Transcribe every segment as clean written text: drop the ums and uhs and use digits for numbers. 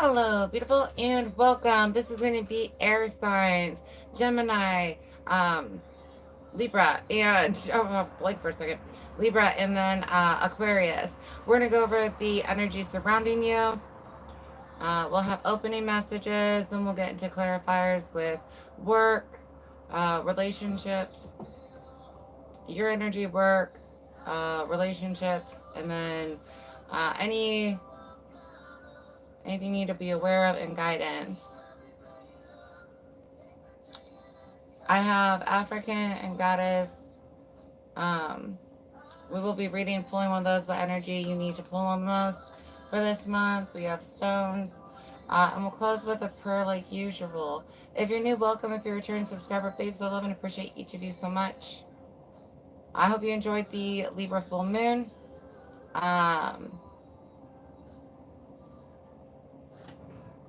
Hello, beautiful, and welcome. This is going to be air signs, Gemini, Libra, and blank for a second, Libra, and then Aquarius. We're going to go over the energy surrounding you. We'll have opening messages, and we'll get into clarifiers with work, relationships, your energy, work, relationships, and then anything you need to be aware of and guidance. I have African and Goddess. We will be reading and pulling one of those, what energy you need to pull on the most for this month. We have stones. And we'll close with a prayer like usual. If you're new, welcome. If you're a returning subscriber, babes, I love and appreciate each of you so much. I hope you enjoyed the Libra full moon.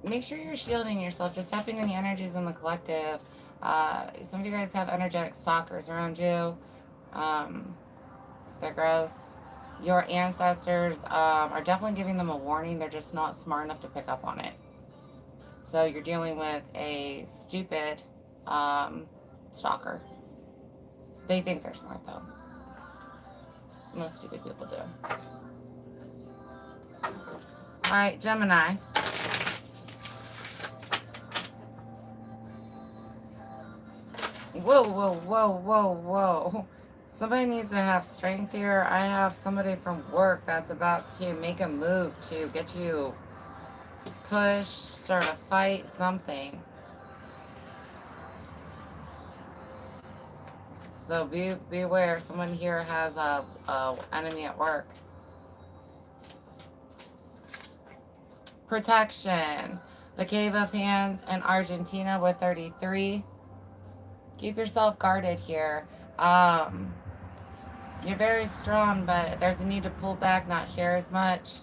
Make sure you're shielding yourself, just tapping in the energies in the collective. Some of you guys have energetic stalkers around you. They're gross. Your ancestors are definitely giving them a warning. They're just not smart enough to pick up on it. So you're dealing with a stupid stalker. They think they're smart, though. Most stupid people do. All right, Gemini. Whoa, whoa, whoa, whoa, whoa. Somebody needs to have strength here. I have somebody from work that's about to make a move to get you pushed, start a fight, something. So be aware. Someone here has a enemy at work. Protection. The Cave of Hands in Argentina with 33. Keep yourself guarded here. You're very strong, but there's a need to pull back, not share as much.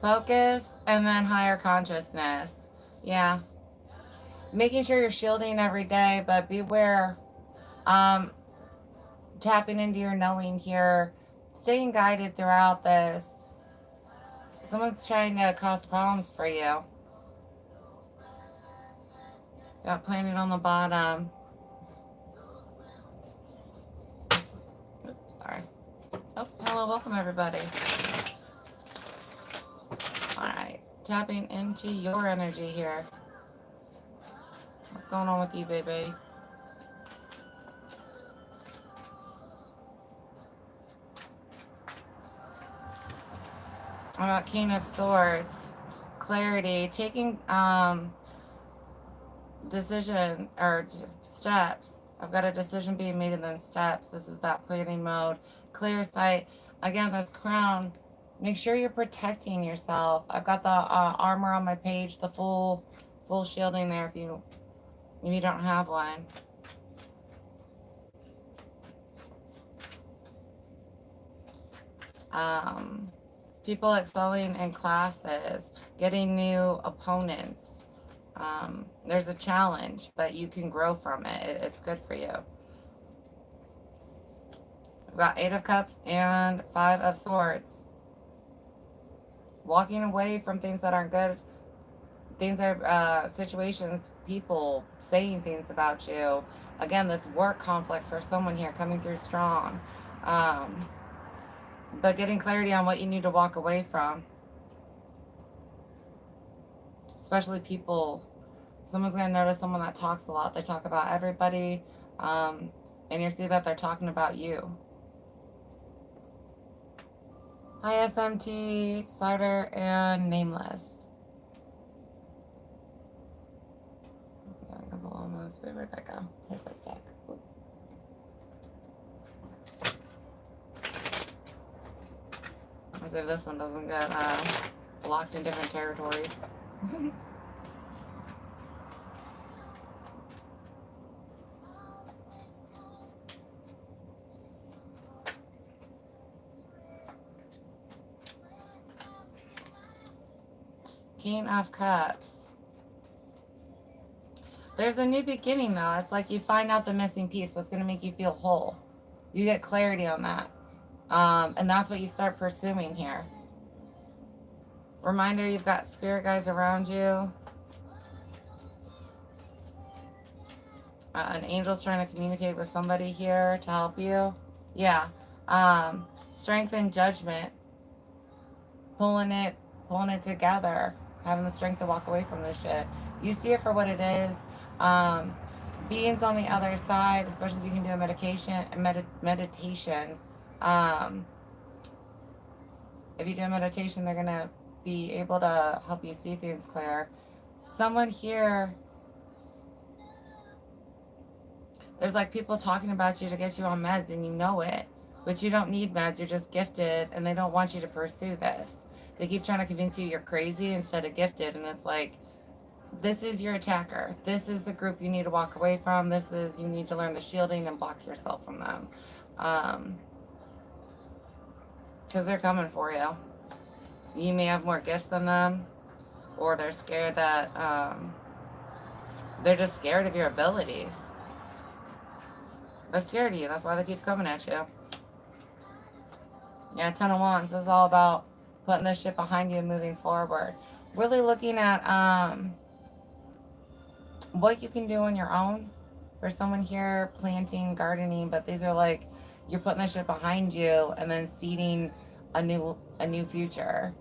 Focus and then higher consciousness. Yeah. Making sure you're shielding every day, but beware. Tapping into your knowing here. Staying guided throughout this. Someone's trying to cause problems for you. Got planet on the bottom. Oops, sorry. Oh, hello, welcome everybody. Alright, tapping into your energy here. What's going on with you, baby? About King of Swords. Clarity. Taking decision or steps. I've got a decision being made and then steps. This is that planning mode. Clear sight. Again, this crown. Make sure you're protecting yourself. I've got the armor on my page, the full shielding there if you don't have one. People excelling in classes, getting new opponents. There's a challenge, but you can grow from it. It's good for you. We've got 8 of Cups and 5 of Swords. Walking away from things that aren't good. Things are situations, people saying things about you. Again, this work conflict for someone here coming through strong. But getting clarity on what you need to walk away from. Especially people. Someone's going to notice someone that talks a lot. They talk about everybody. And you see that they're talking about you. Hi, SMT, Cider, and Nameless. Got a couple almost. Where'd that go? Here's that stack. As if this one doesn't get blocked in different territories. King of Cups. There's a new beginning, though. It's like you find out the missing piece, what's going to make you feel whole. You get clarity on that. And that's what you start pursuing here. Reminder, you've got spirit guides around you. An angel's trying to communicate with somebody here to help you. Yeah. Strength and judgment. Pulling it together. Having the strength to walk away from this shit. You see it for what it is. Beings on the other side, especially if you can do a meditation. If you do a meditation, they're going to be able to help you see things clear. Someone here, there's like people talking about you to get you on meds and you know it, but you don't need meds. You're just gifted and they don't want you to pursue this. They keep trying to convince you you're crazy instead of gifted. And it's like, this is your attacker. This is the group you need to walk away from. This is, you need to learn the shielding and block yourself from them. Because they're coming for you. You may have more gifts than them, or they're scared that, they're just scared of your abilities. They're scared of you. That's why they keep coming at you. Yeah, 10 of Wands. This is all about putting this shit behind you and moving forward. Really looking at what you can do on your own. For someone here, planting, gardening, but these are like, you're putting this shit behind you and then seeding a new future.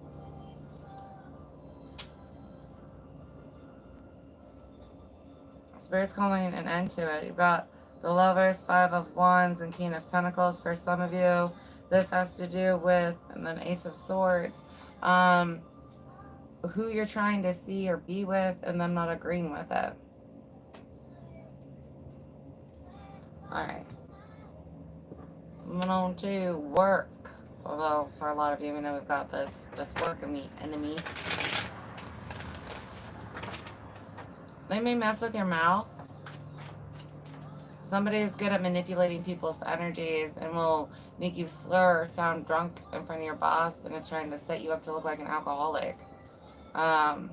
Spirit's calling an end to it. You've got the Lovers, 5 of Wands, and King of Pentacles for some of you. This has to do with, and then Ace of Swords, who you're trying to see or be with and them not agreeing with it. Alright. Moving on to work. Although, for a lot of you, we know we've got this work enemy. They may mess with your mouth. Somebody is good at manipulating people's energies and will make you slur or sound drunk in front of your boss and is trying to set you up to look like an alcoholic. I'm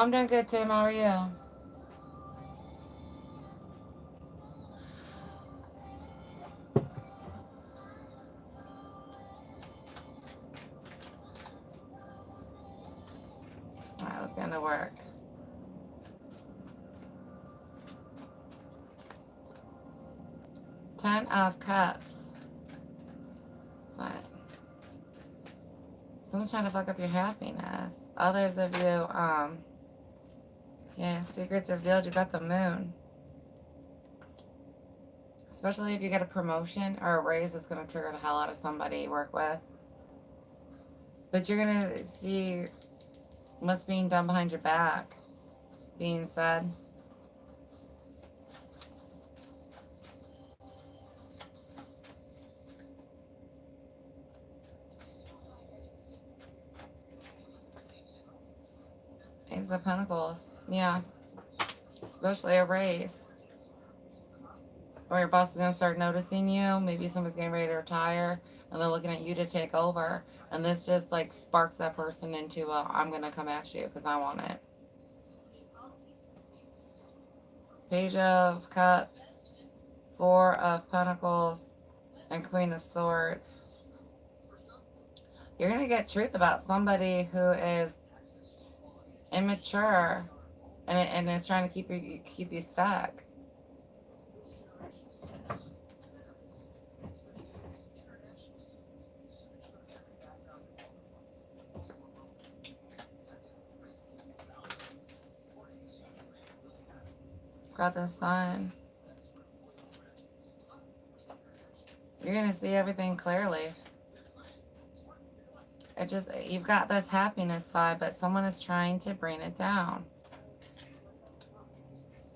doing good, Tim. How are you? Alright, let's get into work. Ten of Cups. What's that? Someone's trying to fuck up your happiness. Others of you, yeah, secrets revealed. You got the Moon. Especially if you get a promotion or a raise, it's going to trigger the hell out of somebody you work with. But you're going to see what's being done behind your back being said. Ace of Pentacles. Yeah. Especially a raise. Or your boss is going to start noticing you. Maybe someone's getting ready to retire and they're looking at you to take over. And this just like sparks that person into a, I'm going to come at you because I want it. Page of Cups. 4 of Pentacles. And Queen of Swords. You're going to get truth about somebody who is immature and is trying to keep you stuck. Got the Sun. You're gonna see everything clearly. You've got this happiness vibe, but someone is trying to bring it down.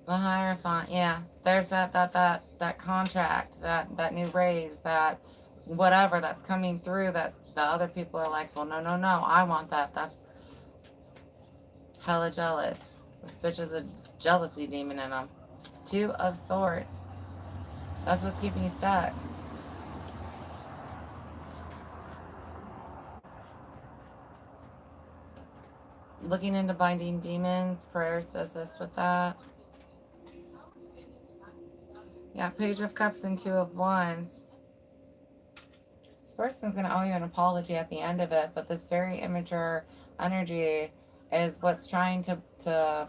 The Hierophant, yeah. There's that contract, that new raise, that whatever that's coming through, that the other people are like, well, no, I want that. That's hella jealous. This bitch is a jealousy demon in them. 2 of Swords. That's what's keeping you stuck. Looking into binding demons, prayers to assist with that. Yeah, Page of Cups and Two of Wands. This person's going to owe you an apology at the end of it, but this very immature energy is what's trying to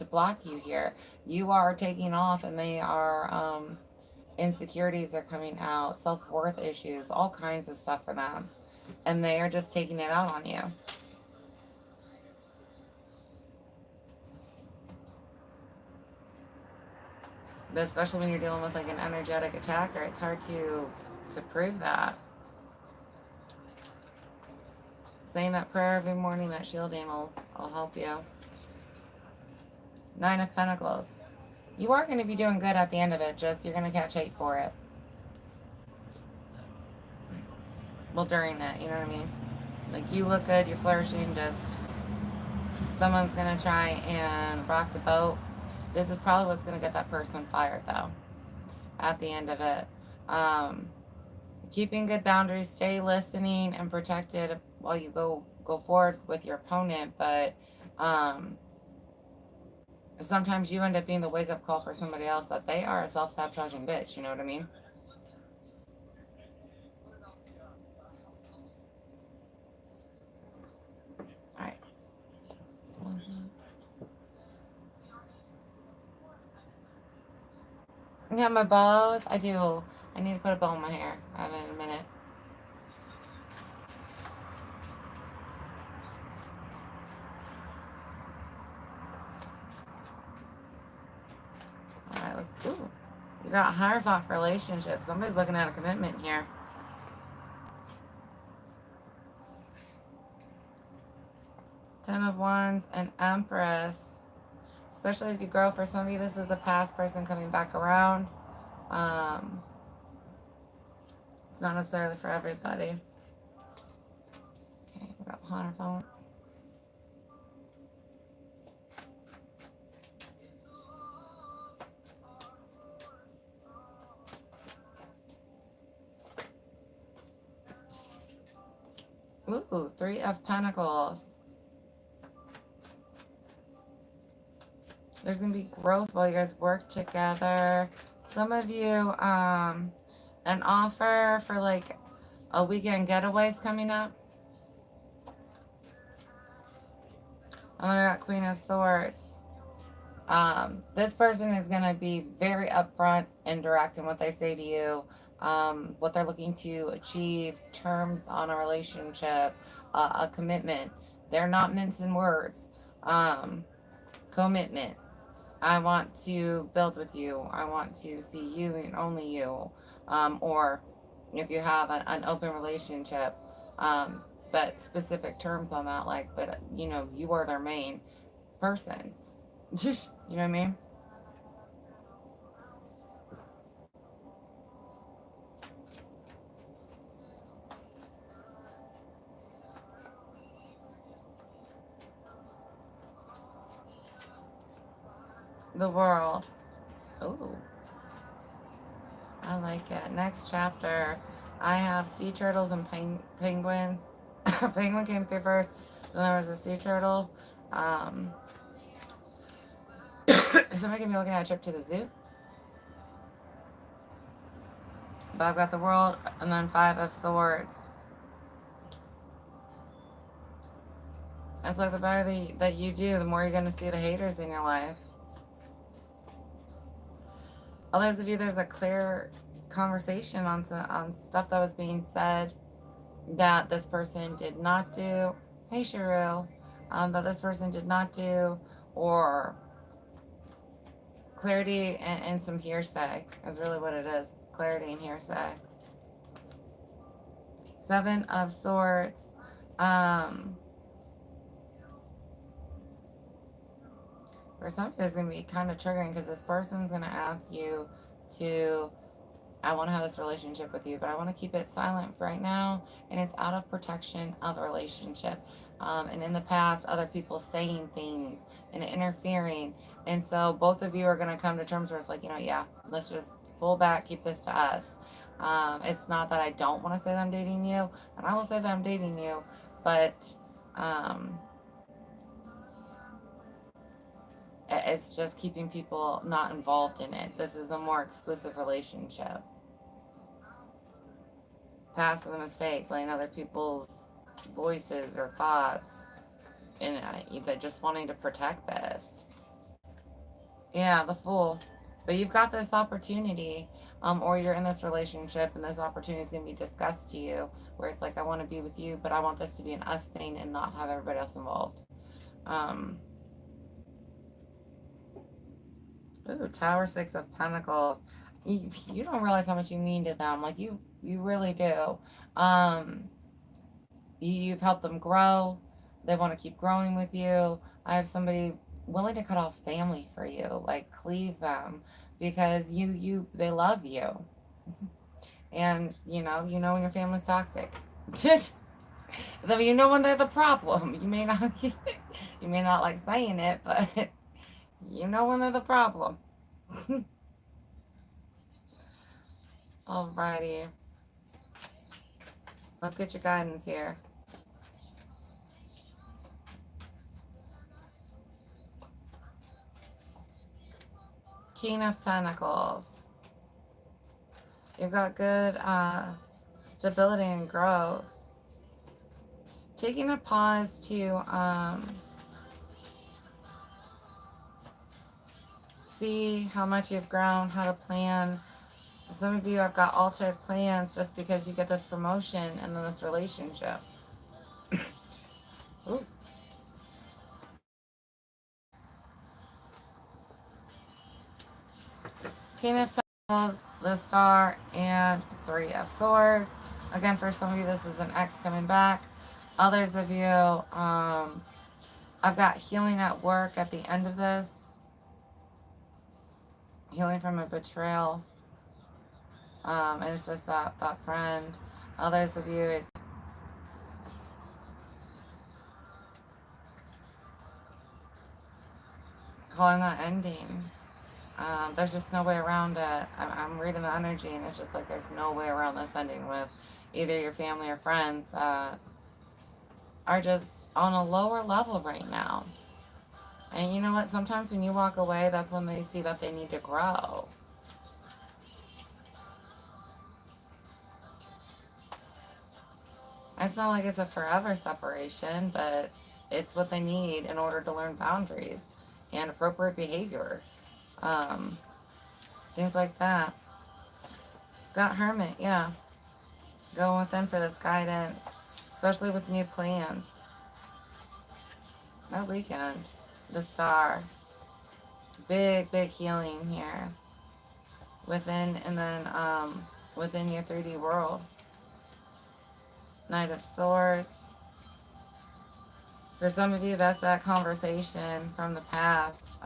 block you here. You are taking off, and they are insecurities are coming out, self-worth issues, all kinds of stuff for them, and they are just taking it out on you. But especially when you're dealing with like an energetic attacker, it's hard to prove that. Saying that prayer every morning, that shielding will help you. Nine of Pentacles. You are going to be doing good at the end of it, just you're going to catch hate for it. Well, during that, you know what I mean? Like, you look good, you're flourishing, just someone's going to try and rock the boat. This is probably what's going to get that person fired, though, at the end of it. Keeping good boundaries, stay listening and protected while you go forward with your opponent, but sometimes you end up being the wake-up call for somebody else that they are a self-sabotaging bitch, you know what I mean? Alright. Yeah, my bows. I do. I need to put a bow in my hair. I haven't in a minute. Alright, let's go. We got Hierophant relationships. Somebody's looking at a commitment here. Ten of Wands and Empress. Especially as you grow, for somebody, this is the past person coming back around. It's not necessarily for everybody. Okay, we got Hierophant. Ooh, Three of Pentacles. There's going to be growth while you guys work together. Some of you, an offer for like a weekend getaway's coming up. And then we got Queen of Swords. This person is going to be very upfront and direct in what they say to you, what they're looking to achieve, terms on a relationship, a commitment. They're not mincing words. Commitment. I want to build with you. I want to see you and only you. Or if you have an open relationship, but specific terms on that, like, but you know, you are their main person. You know what I mean? The World. Ooh. I like it. Next chapter, I have sea turtles and penguins. Penguin came through first, then there was a sea turtle. Somebody can be looking at a trip to the zoo. But I've got the World, and then Five of Swords. It's like the better that you do, the more you're going to see the haters in your life. Others of you, there's a clear conversation on stuff that was being said that this person did not do. Hey, Sharu. That this person did not do, or clarity and some hearsay is really what it is. Clarity and hearsay. Seven of Swords. For some, it's going to be kind of triggering because this person's going to ask you to, I want to have this relationship with you, but I want to keep it silent for right now, and it's out of protection of a relationship. And in the past, other people saying things and interfering, and so both of you are going to come to terms where it's like, you know, yeah, let's just pull back, keep this to us. It's not that I don't want to say that I'm dating you, and I will say that I'm dating you, but it's just keeping people not involved in it. This is a more exclusive relationship. Past the mistake, letting other people's voices or thoughts in it, that just wanting to protect this. Yeah, the Fool. But you've got this opportunity, or you're in this relationship and this opportunity is going to be discussed to you, where it's like, I want to be with you, but I want this to be an us thing and not have everybody else involved. Ooh, Tower 6 of Pentacles. You don't realize how much you mean to them. Like, you really do. You've helped them grow. They want to keep growing with you. I have somebody willing to cut off family for you, like cleave them, because they love you. And when your family's toxic. You know when they're the problem. You may not like saying it, but you know when they're the problem. Alrighty. Let's get your guidance here. King of Pentacles. You've got good stability and growth. Taking a pause to see how much you've grown, how to plan. Some of you have got altered plans just because you get this promotion and then this relationship. Ooh. King of Pentacles, the Star, and Three of Swords. Again, for some of you, this is an ex coming back. Others of you, I've got healing at work at the end of this. Healing from a betrayal. And it's just that friend. Others of you, it's calling that ending. There's just no way around it. I'm reading the energy, and it's just like there's no way around this ending with either your family or friends that are just on a lower level right now. And you know what? Sometimes when you walk away, that's when they see that they need to grow. It's not like it's a forever separation, but it's what they need in order to learn boundaries and appropriate behavior. Things like that. Got Hermit, yeah. Going within for this guidance, especially with new plans. That weekend. The Star. Big healing here. Within, and then within your 3D world. Knight of Swords. For some of you, that's that conversation from the past.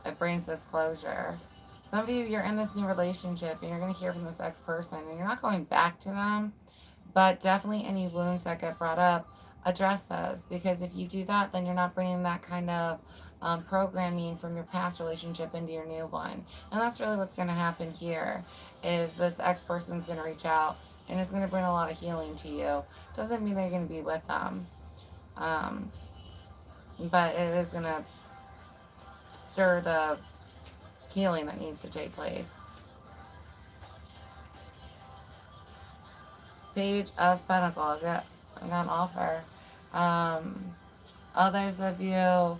It brings this closure. Some of you, you're in this new relationship and you're going to hear from this ex-person and you're not going back to them, but definitely any wounds that get brought up, address those, because if you do that, then you're not bringing that kind of programming from your past relationship into your new one. And that's really what's going to happen here, is this ex-person's going to reach out and it's going to bring a lot of healing to you. Doesn't mean they're going to be with them, but it is going to stir the healing that needs to take place. Page of Pentacles. Yeah, I got an offer. Others of you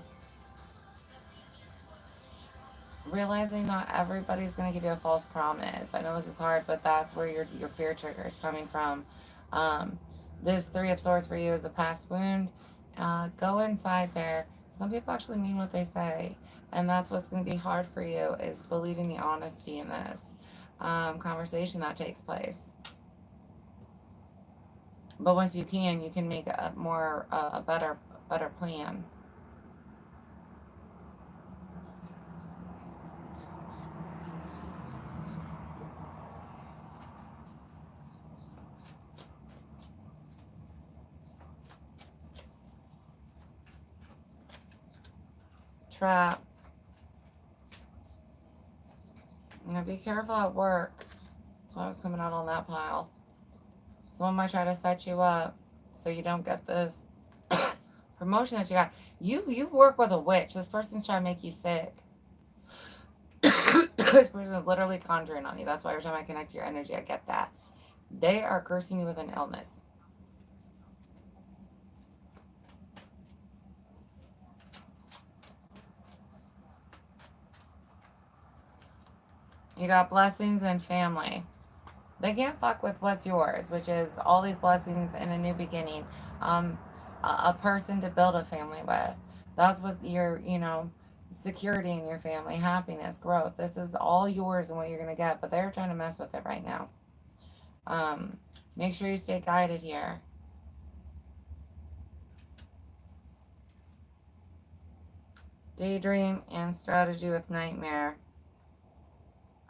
realizing not everybody's going to give you a false promise. I know this is hard, but that's where your fear trigger is coming from. This Three of Swords for you is a past wound. Go inside there. Some people actually mean what they say, and that's what's going to be hard for you, is believing the honesty in this conversation that takes place. But once you can make a better plan. Trap. Now be careful at work. That's why I was coming out on that pile. Someone might try to set you up so you don't get this promotion that you got. You work with a witch. This person's trying to make you sick. This person is literally conjuring on you. That's why every time I connect to your energy, I get that. They are cursing you with an illness. You got blessings and family. They can't fuck with what's yours, which is all these blessings and a new beginning. Um, a person to build a family with. That's what your, security in your family, happiness, growth. This is all yours and what you're gonna get. But they're trying to mess with it right now. Um, make sure you stay guided here. Daydream and strategy with nightmare.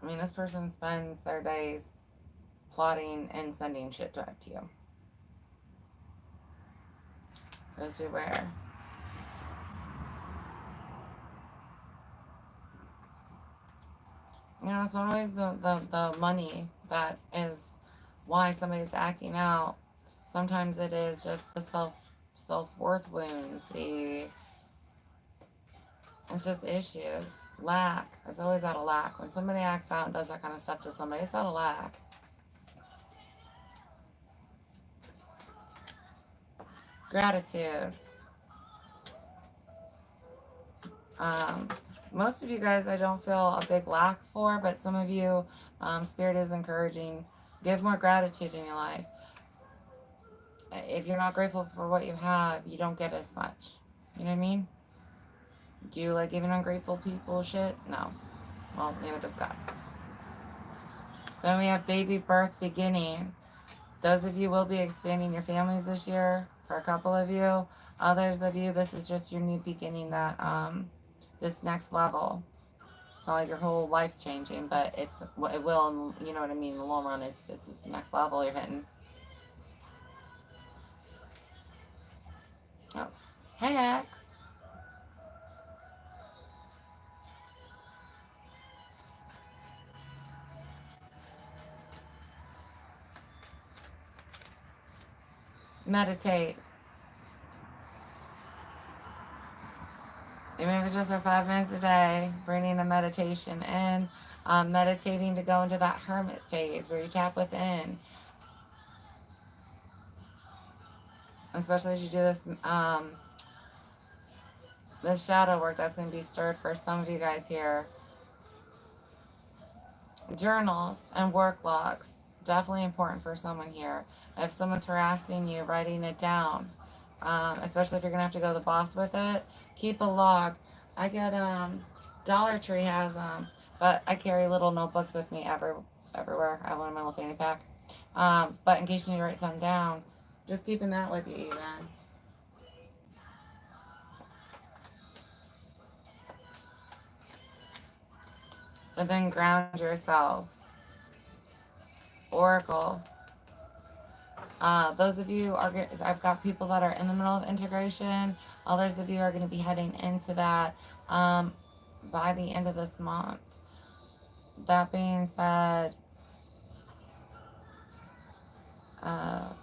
I mean, this person spends their days plotting and sending shit to you. Just beware. It's not always the money that is why somebody's acting out. Sometimes it is just the self-worth wounds. It's just issues. Lack. It's always out of lack. When somebody acts out and does that kind of stuff to somebody, it's out of lack. Gratitude. Most of you guys I don't feel a big lack for, but some of you, Spirit is encouraging, give more gratitude in your life. If you're not grateful for what you have, you don't get as much. You know what I mean? Do you like giving ungrateful people shit? No. Well, neither does God. Then we have baby birth beginning. Those of you will be expanding your families this year. For a couple of you. Others of you, this is just your new beginning, that this next level. It's not like your whole life's changing, but it will, you know what I mean, in the long run, it's the next level you're hitting. Oh, hey, X. Meditate. Even if it's just for 5 minutes a day, bringing a meditation in, meditating to go into that hermit phase where you tap within. Especially as you do this shadow work that's going to be stirred for some of you guys here. Journals and work logs. Definitely important for someone here. If someone's harassing you, writing it down. Especially if you're going to have to go to the boss with it. Keep a log. I get, Dollar Tree has them. But I carry little notebooks with me everywhere. I have one in my little fanny pack. But in case you need to write something down, just keeping that with you even. But then ground yourself. Oracle. Those of you are going I've got people that are in the middle of integration. Others of you are going to be heading into that by the end of this month. That being said, wow.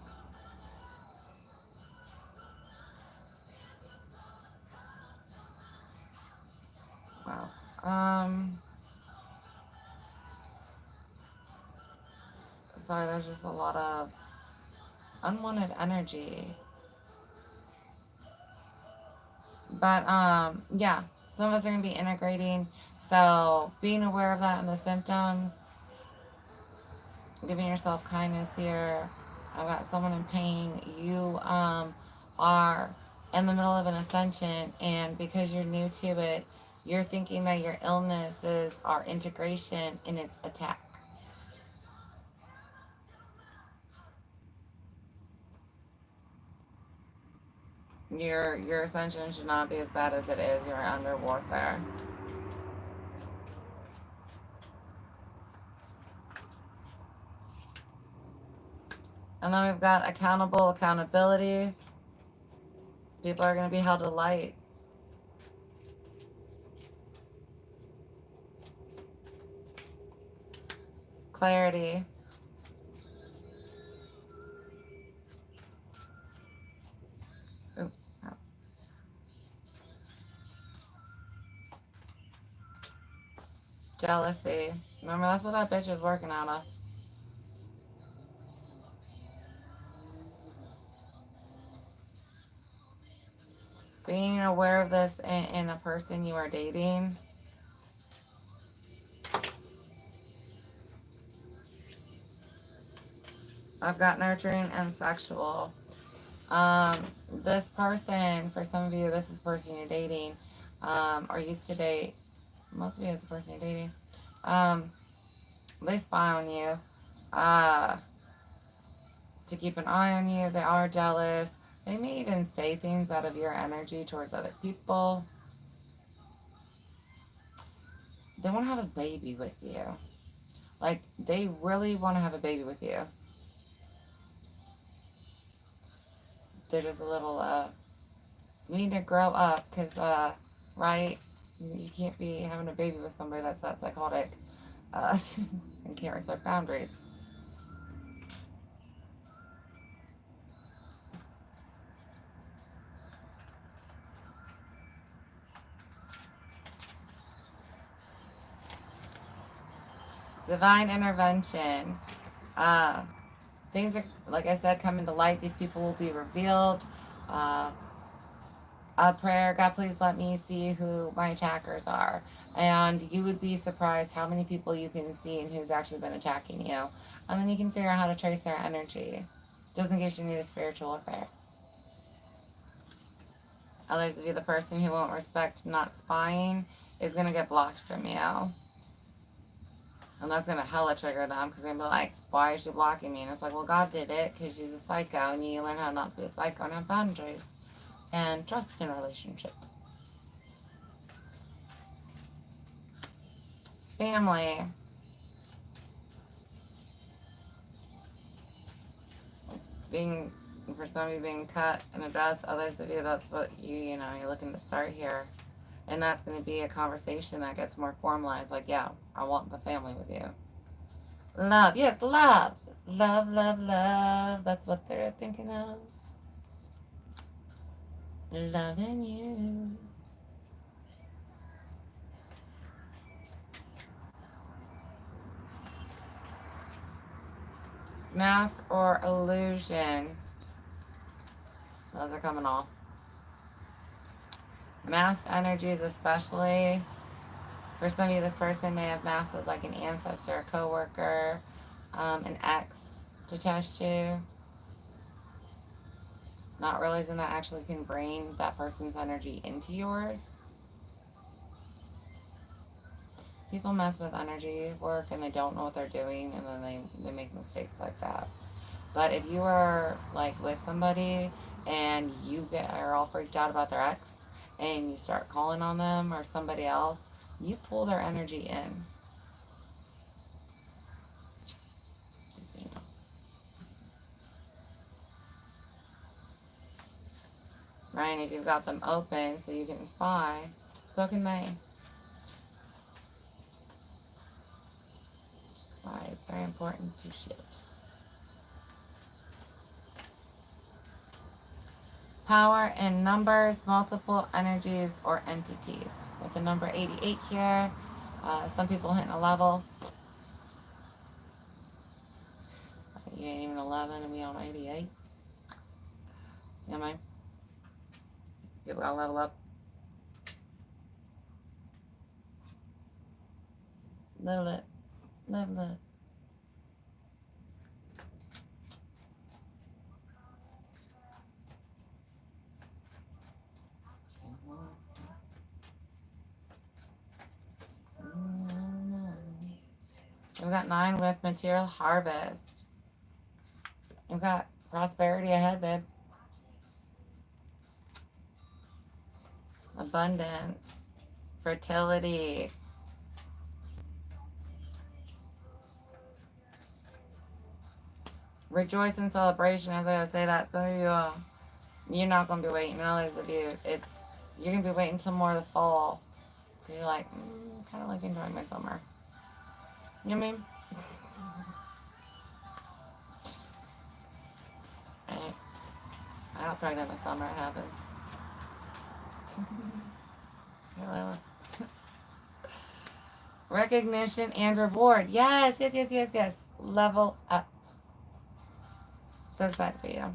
Sorry, there's just a lot of unwanted energy. But yeah, some of us are gonna be integrating. So being aware of that and the symptoms, giving yourself kindness here. I've got someone in pain. You are in the middle of an ascension, and because you're new to it, you're thinking that your illnesses are integration and it's attack. Your ascension should not be as bad as it is. You're under warfare. And then we've got accountability. People are going to be held to light. Clarity. Ooh, oh. Jealousy. Remember, that's what that bitch is working out of. Being aware of this in a person you are dating. I've got nurturing and sexual. This person, for some of you, this is the person you're dating, or used to date. Most of you is the person you're dating. They spy on you, to keep an eye on you. They are jealous. They may even say things out of your energy towards other people. They want to have a baby with you. Like, they really want to have a baby with you. They're just a little, you need to grow up, because, right? You can't be having a baby with somebody that's that psychotic, and can't respect boundaries. Divine intervention. Things are, like I said, coming to light. These people will be revealed. A prayer, God, please let me see who my attackers are. And you would be surprised how many people you can see and who's actually been attacking you. And then you can figure out how to trace their energy, just in case you need a spiritual affair. Others of you, the person who won't respect not spying is going to get blocked from you. And that's going to hella trigger them, because they're going to be like, why is she blocking me? And it's like, well, God did it because she's a psycho, and you learn how not to be a psycho and have boundaries and trust in a relationship. Family. Being, for some of you, being cut and addressed. Others of you, that's what you're looking to start here. And that's going to be a conversation that gets more formalized. Like, yeah, I want the family with you. Love. Yes, love. Love, love, love. That's what they're thinking of. Loving you. Mask or illusion. Those are coming off. Masked energies, especially. For some of you, this person may have masked as like an ancestor, a co-worker, an ex to test you. Not realizing that actually can bring that person's energy into yours. People mess with energy work and they don't know what they're doing, and then they make mistakes like that. But if you are like with somebody and you are all freaked out about their ex and you start calling on them or somebody else, you pull their energy in. Right? If you've got them open so you can spy, so can they. Why it's very important to shift. Power in numbers, multiple energies, or entities. With the number 88 here, some people hitting a level. You ain't even 11 and we on 88. You know what I mean? People gotta level up. Level it. Level it. We've got 9 with material harvest. We've got prosperity ahead, babe. Abundance. Fertility. Rejoice in celebration. As I say that, some of you, you're not going to be waiting. Others of you, you're going to be waiting until more of the fall. Because you're like, kind of like enjoying my summer. You know what I mean? Right. I got pregnant in the summer. It happens. Recognition and reward. Yes, yes, yes, yes, yes. Level up. So excited for you.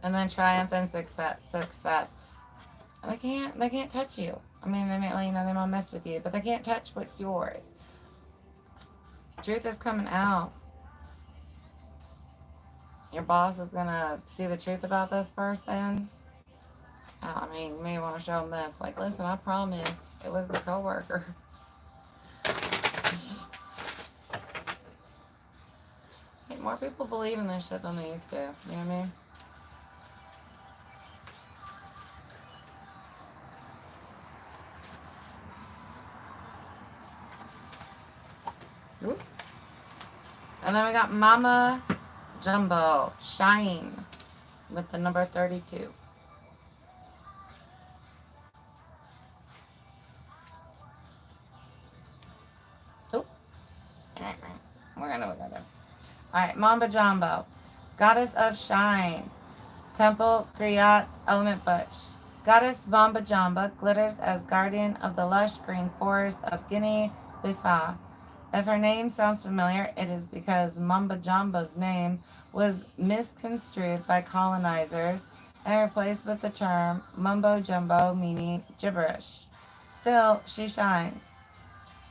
And then triumph and success. Success. They can't touch you. I mean, they may, you know, they might mess with you, but they can't touch what's yours. Truth is coming out. Your boss is gonna see the truth about this person. I mean, you may want to show them this. Like, listen, I promise it was the coworker. Hey, more people believe in this shit than they used to. You know what I mean? Ooh. And then we got Mama Jumbo Shine with the number 32. Oh, we're gonna. All right, Mamba Jumbo, Goddess of Shine, Temple Griot's Element Bush. Goddess Mamba Jamba glitters as guardian of the lush green forest of Guinea-Bissau. If her name sounds familiar, it is because Mamba Jamba's name was misconstrued by colonizers and replaced with the term mumbo jumbo, meaning gibberish. Still, she shines.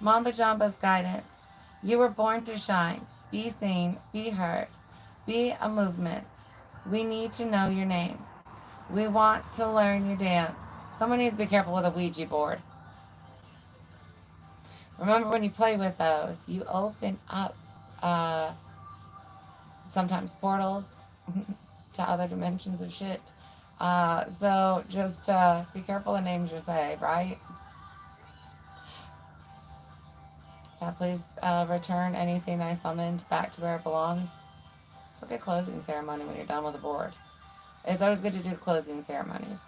Mamba Jamba's guidance. You were born to shine. Be seen, be heard, be a movement. We need to know your name. We want to learn your dance. Someone needs to be careful with a Ouija board. Remember when you play with those, you open up uh, sometimes portals to other dimensions of shit. So just be careful the names you say, right? Yeah, please return anything I summoned back to where it belongs. It's like a closing ceremony when you're done with the board. It's always good to do closing ceremonies.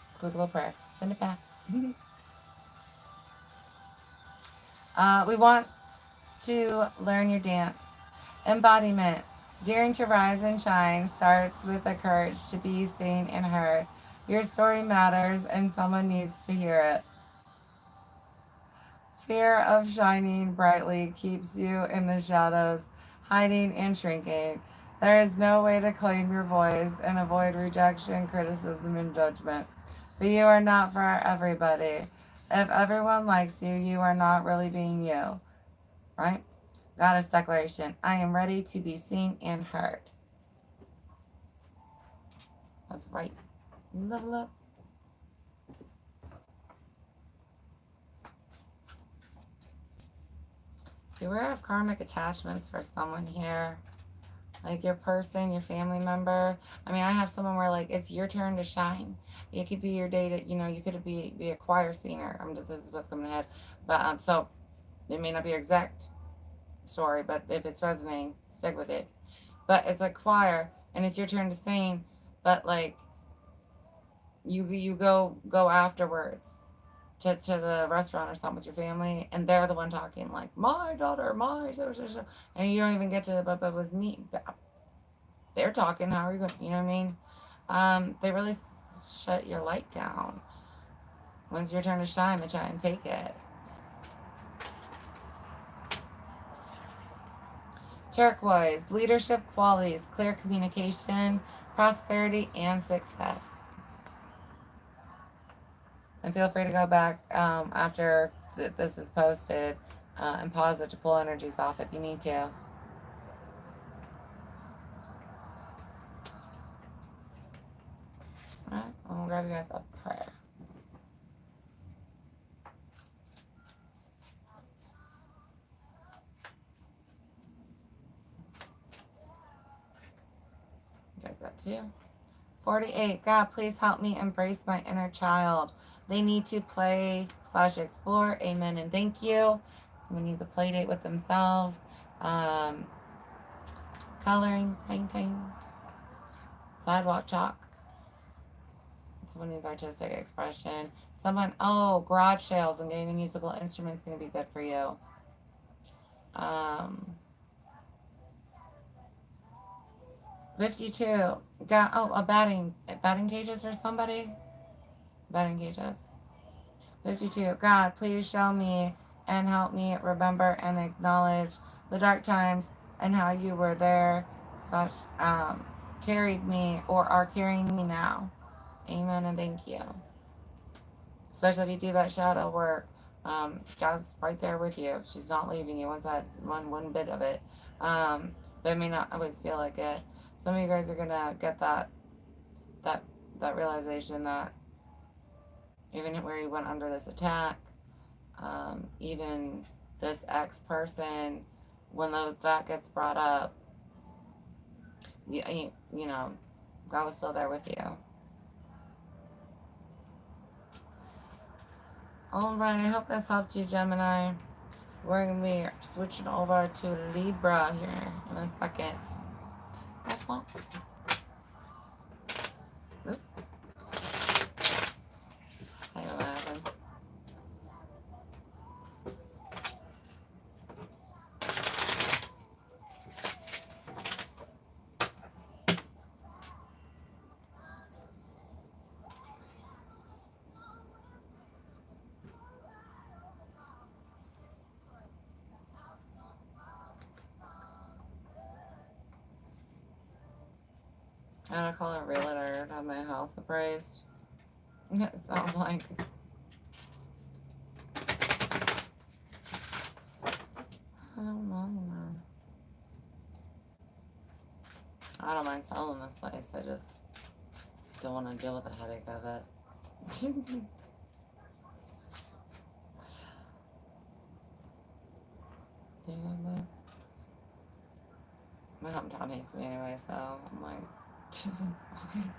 Squeak a little prayer. Send it back. We want to learn your dance. Embodiment. Daring to rise and shine starts with the courage to be seen and heard. Your story matters and someone needs to hear it. Fear of shining brightly keeps you in the shadows, hiding and shrinking. There is no way to claim your voice and avoid rejection, criticism, and judgment. But you are not for everybody. If everyone likes you, you are not really being you. Right? Goddess declaration. I am ready to be seen and heard. That's right. Level up. Beware of karmic attachments for someone here. Like your person, your family member. I mean, I have someone where like it's your turn to shine. It could be your day to, you know, you could be a choir singer. This is what's coming ahead. But so it may not be your exact story, but if it's resonating, stick with it. But it's a choir and it's your turn to sing, but like you go afterwards to the restaurant or something with your family, and they're the one talking like my daughter, my so, and you don't even get to but it was me. They're talking. How are you going? You know what I mean? They really shut your light down. When's your turn to shine? They try and take it. Turquoise, leadership qualities, clear communication, prosperity, and success. And feel free to go back after this is posted and pause it to pull energies off if you need to. All right, I'm gonna grab you guys a prayer. You guys got 2. 48. God, please help me embrace my inner child. They need to play / explore. Amen and thank you. We need the play date with themselves. Coloring, painting, sidewalk chalk. Someone needs artistic expression. Someone, garage sales and getting a musical instrument is going to be good for you. 52. Got, a batting cages for somebody. batting cages. 52. God, please show me and help me remember and acknowledge the dark times and how you were there, carried me or are carrying me now. Amen and thank you. Especially if you do that shadow work. God's right there with you. She's not leaving you. One bit of it. But it may not always feel like it. Some of you guys are gonna get that realization that even where you went under this attack, even this ex-person, when that gets brought up, you know, God was still there with you. Alright, I hope this helped you, Gemini. We're going to be switching over to Libra here in a second. Oop. Hang on, I'm gonna call a realtor to have my house appraised. So I'm like, I don't know. I don't mind selling this place. I just don't want to deal with the headache of it. My hometown hates me anyway, so I'm like, it's fine.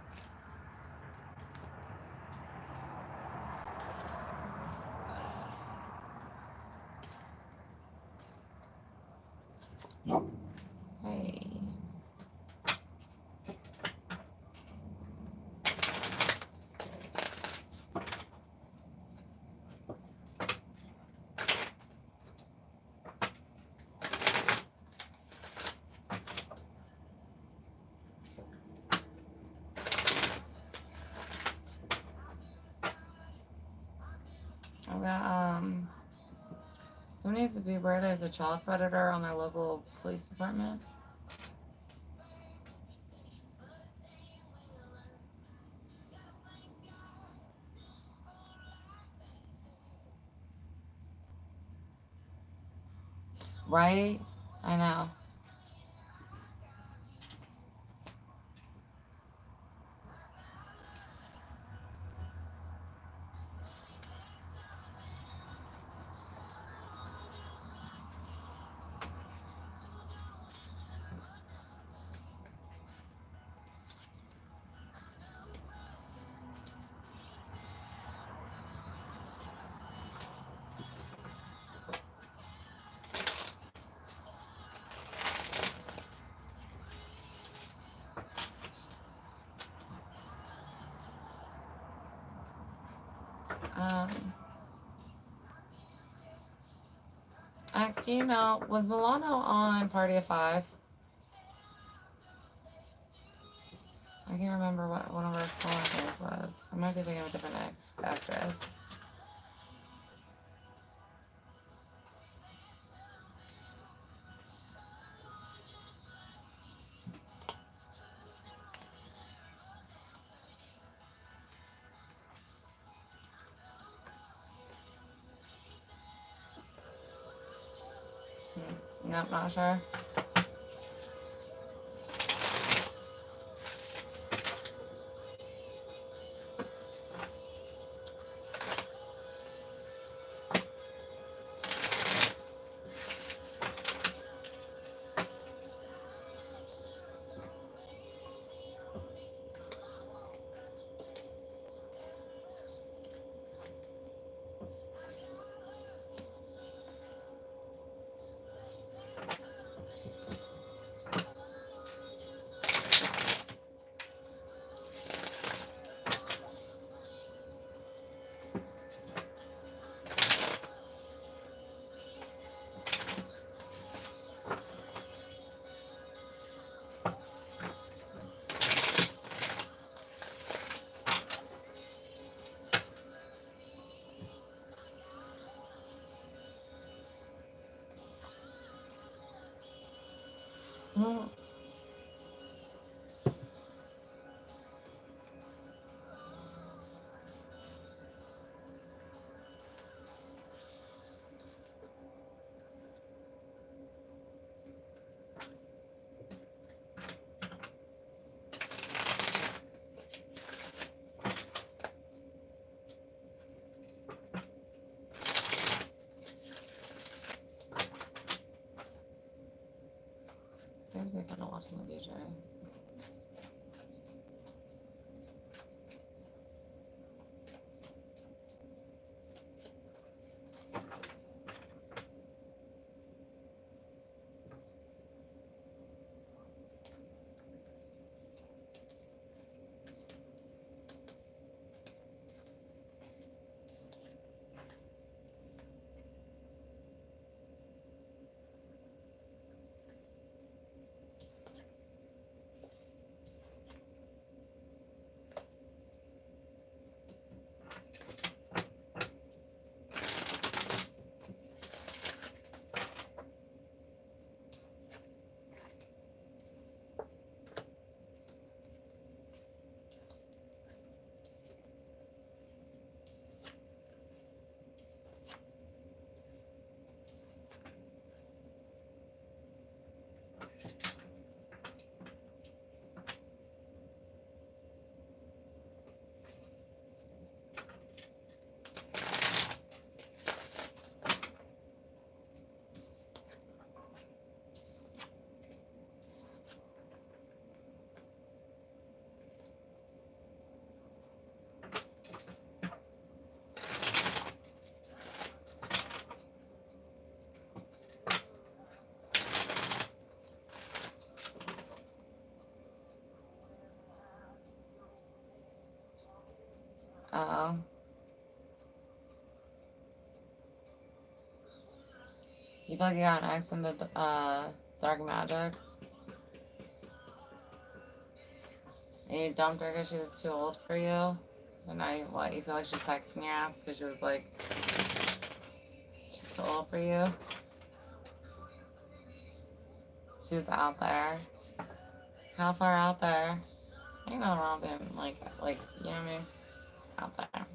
Hey. I've got, someone needs to be aware there's a child predator on their local police department. Right? I know. Asked you know, was Milano on Party of Five? I can't remember what one of her followers was. I might be thinking of a different actress. Nope, not sure. Oh. You feel like you got an accident of dark magic? And you dumped her because she was too old for you? And now you feel like she's texting your ass because she was like, she's too old for you? She was out there. How far out there? Ain't nothing wrong being like, you know what I mean? Out there.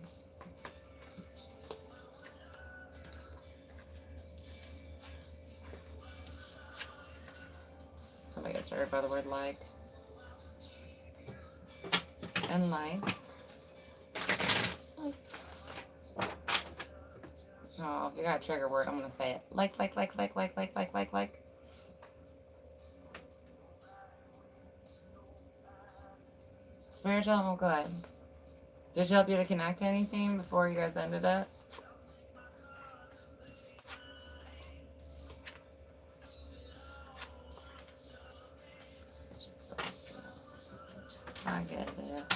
Somebody gets started by the word like. And like. Like. Oh, if you got a trigger word, I'm gonna say it. Like. Spiritual, oh good. Did she help you to connect anything before you guys ended it? I get it.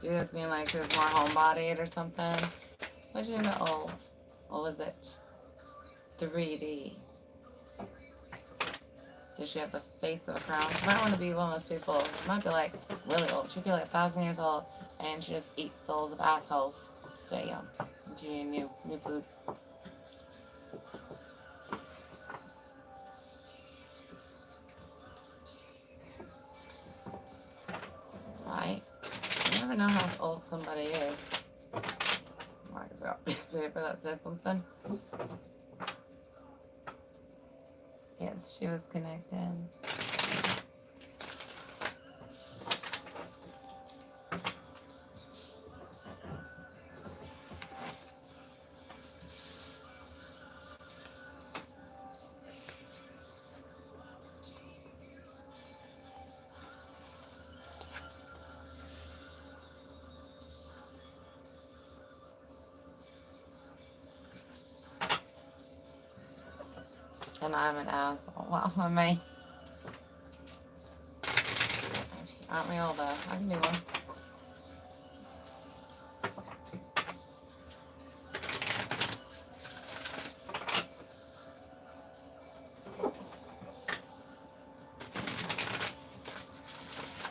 Do you just mean like she was more homebodied or something? What do you mean? Oh, what was it? 3D. Does she have the face of a crown? She might want to be one of those people. She might be like really old. She'd be like 1,000 years old, and she just eats souls of assholes. Stay young. She need new food. Right? You never know how old somebody is. Like, I got paper that says something. Yes, she was connected. And I'm an asshole. Well, I mean, aren't we all though? I can be one.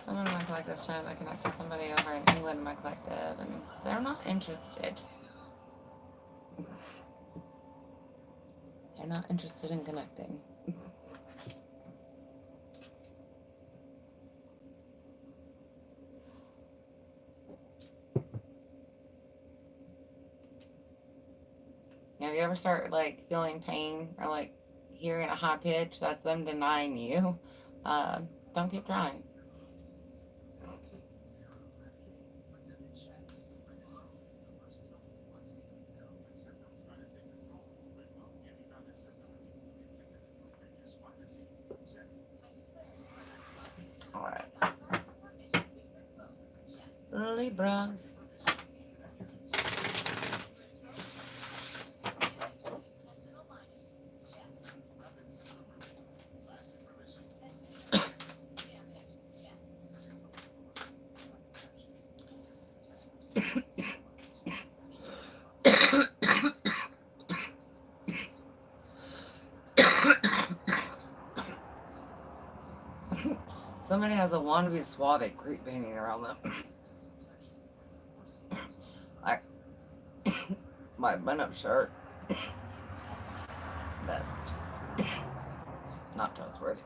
Someone in my collective is trying to connect with somebody over in England in my collective, and they're not interested. They're not interested in connecting. If you ever start like feeling pain or like hearing a high pitch, that's them denying you. Don't keep trying. Alright. Libras. Somebody has a wannabe suave creep painting around them. Like my button-up shirt. Best. Not trustworthy.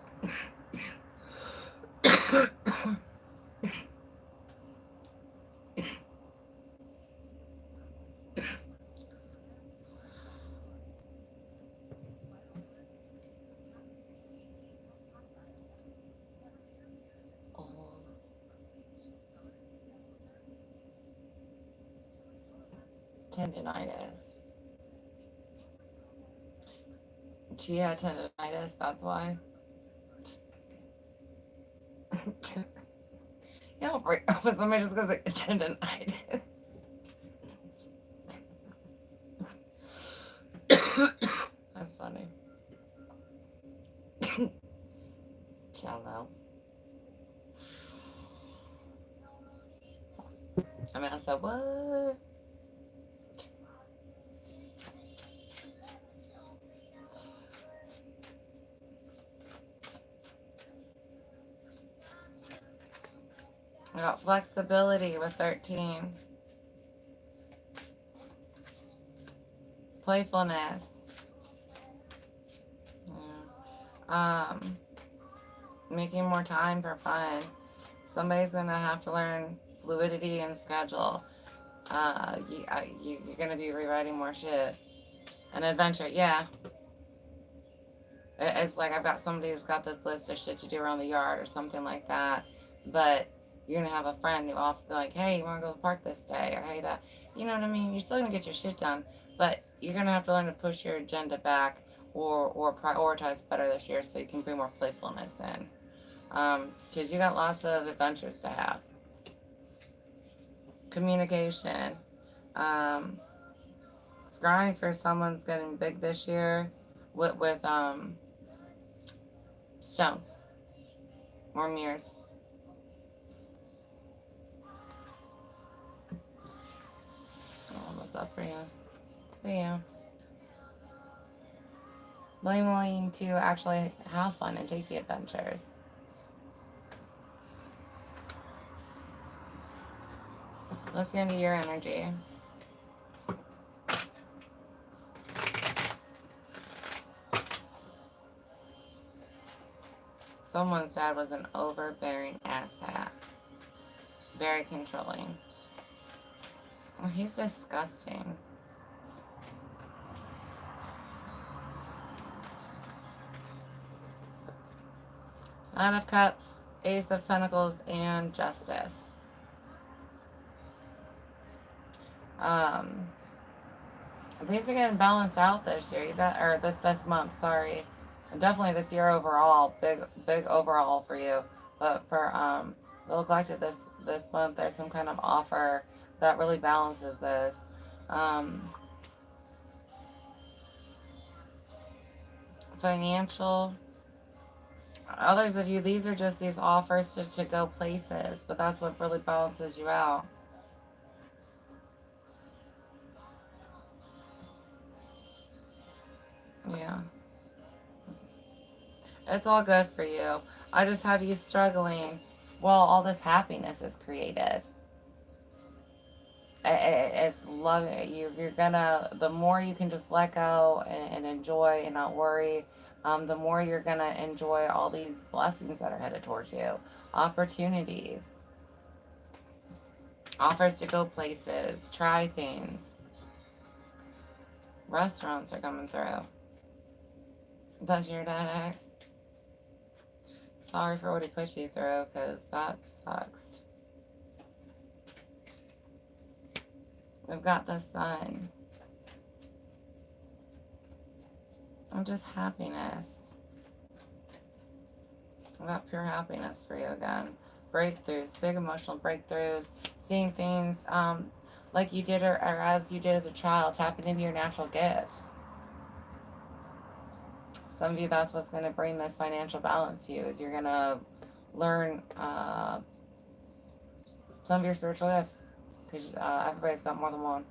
Tendinitis. She had tendinitis, that's why. You don't break up with somebody just because of tendinitis. That's funny. Shallow. I mean, I said, what? I got flexibility with 13. Playfulness. Yeah. Making more time for fun. Somebody's gonna have to learn fluidity and schedule. You're gonna be rewriting more shit. An adventure, yeah. It's like I've got somebody who's got this list of shit to do around the yard or something like that. But you're gonna have a friend who will be like, hey, you wanna go to the park this day? Or hey, that. You know what I mean? You're still gonna get your shit done. But you're gonna have to learn to push your agenda back or prioritize better this year so you can bring more playfulness in. Because you got lots of adventures to have. Communication. Scrying for someone's getting big this year with stones or mirrors. Oh, what's up for you? For you. Willing to actually have fun and take the adventures. Let's get into your energy. Someone's dad was an overbearing asshat. Very controlling. Oh, he's disgusting. Nine of Cups, Ace of Pentacles, and Justice. Things are getting balanced out this year. You got, or this month, sorry. And definitely this year overall, big overall for you. But for the collective this month, there's some kind of offer that really balances this. Financial. Others of you, these are just these offers to go places, but that's what really balances you out. Yeah. It's all good for you. I just have you struggling while all this happiness is created. It's love you. You're gonna, the more you can just let go and enjoy and not worry, the more you're gonna enjoy all these blessings that are headed towards you. Opportunities, offers to go places, try things. Restaurants are coming through. That's your dad ex. Sorry for what he put you through, because that sucks. We've got the sun. And just happiness. We've got pure happiness for you again. Breakthroughs, big emotional breakthroughs. Seeing things like you did or as you did as a child. Tapping into your natural gifts. Some of you, that's what's going to bring this financial balance to you, is you're going to learn some of your spiritual gifts, because everybody's got more than one.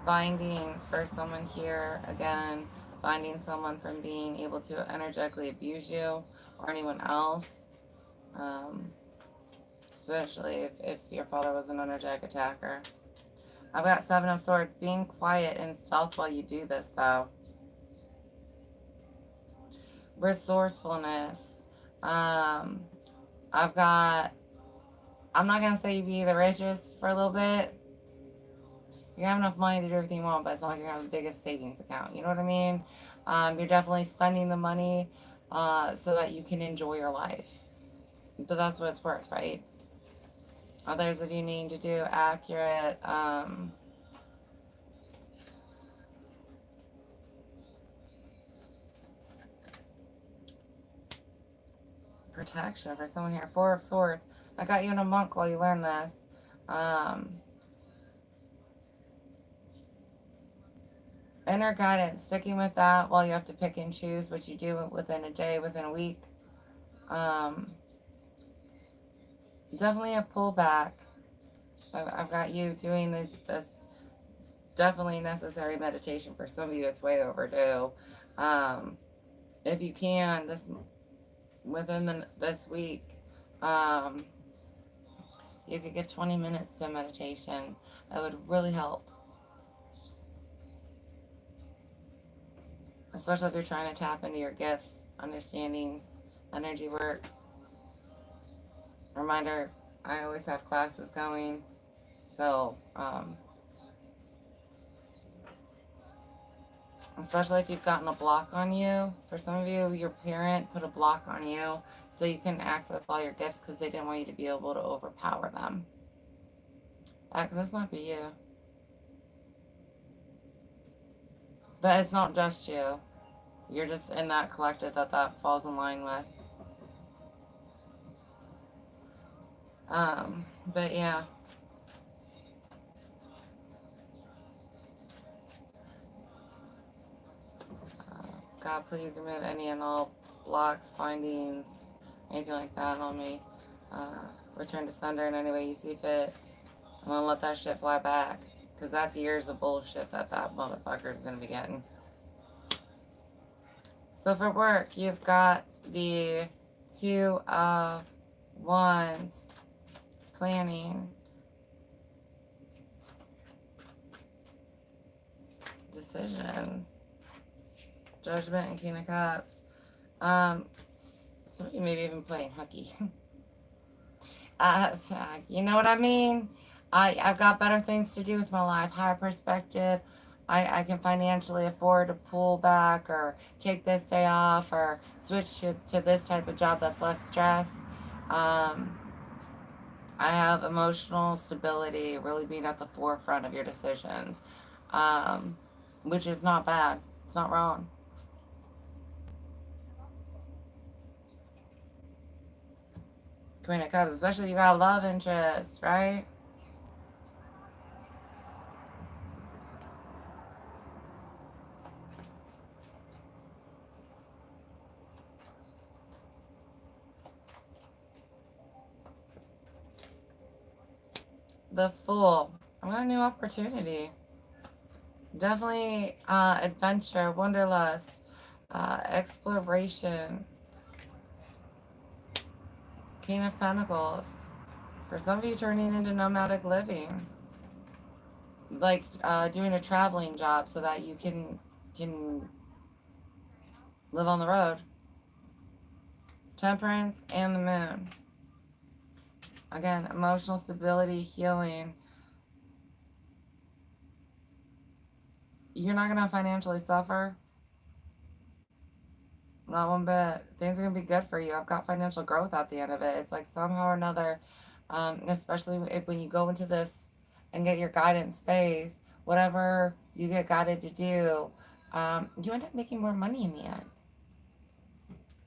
Bindings for someone here, again, binding someone from being able to energetically abuse you or anyone else, especially if your father was an energetic attacker. I've got Seven of Swords. Being quiet and stealth while you do this, though. Resourcefulness. I've got, I'm not going to say you be the richest for a little bit. You have enough money to do everything you want, but it's not like you're going to have the biggest savings account. You know what I mean? You're definitely spending the money so that you can enjoy your life. But that's what it's worth, right? Others of you need to do accurate protection for someone here. Four of Swords. I got you in a monk while you learn this. Inner guidance. Sticking with that while you have to pick and choose what you do within a day, within a week. Definitely a pullback. I've got you doing this definitely necessary meditation. For some of you, it's way overdue. Um, if you can, this week, um, you could give 20 minutes to meditation. That would really help, especially if you're trying to tap into your gifts, understandings, energy work. Reminder, I always have classes going, so especially if you've gotten a block on you. For some of you, your parent put a block on you so you couldn't access all your gifts because they didn't want you to be able to overpower them. Because this might be you. But it's not just you. You're just in that collective that falls in line with. But yeah. God, please remove any and all blocks, findings, anything like that on me. Return to sender in any way you see fit. I'm gonna let that shit fly back. Because that's years of bullshit that motherfucker is gonna be getting. So for work, you've got the Two of Wands, planning, decisions, Judgment, and King of Cups. Some of you maybe even playing hooky. You know what I mean? I've got better things to do with my life, higher perspective. I can financially afford to pull back or take this day off or switch to this type of job that's less stress. I have emotional stability really being at the forefront of your decisions, which is not bad. It's not wrong. Queen of Cups, especially you got a love interest, right? The Fool. I got a new opportunity. Definitely adventure, wanderlust, exploration. King of Pentacles. For some of you, turning into nomadic living, like doing a traveling job so that you can live on the road. Temperance and the Moon. Again, emotional stability, healing. You're not gonna financially suffer. Not one bit. Things are gonna be good for you. I've got financial growth at the end of it. It's like somehow or another, especially when you go into this and get your guidance phase, whatever you get guided to do, you end up making more money in the end,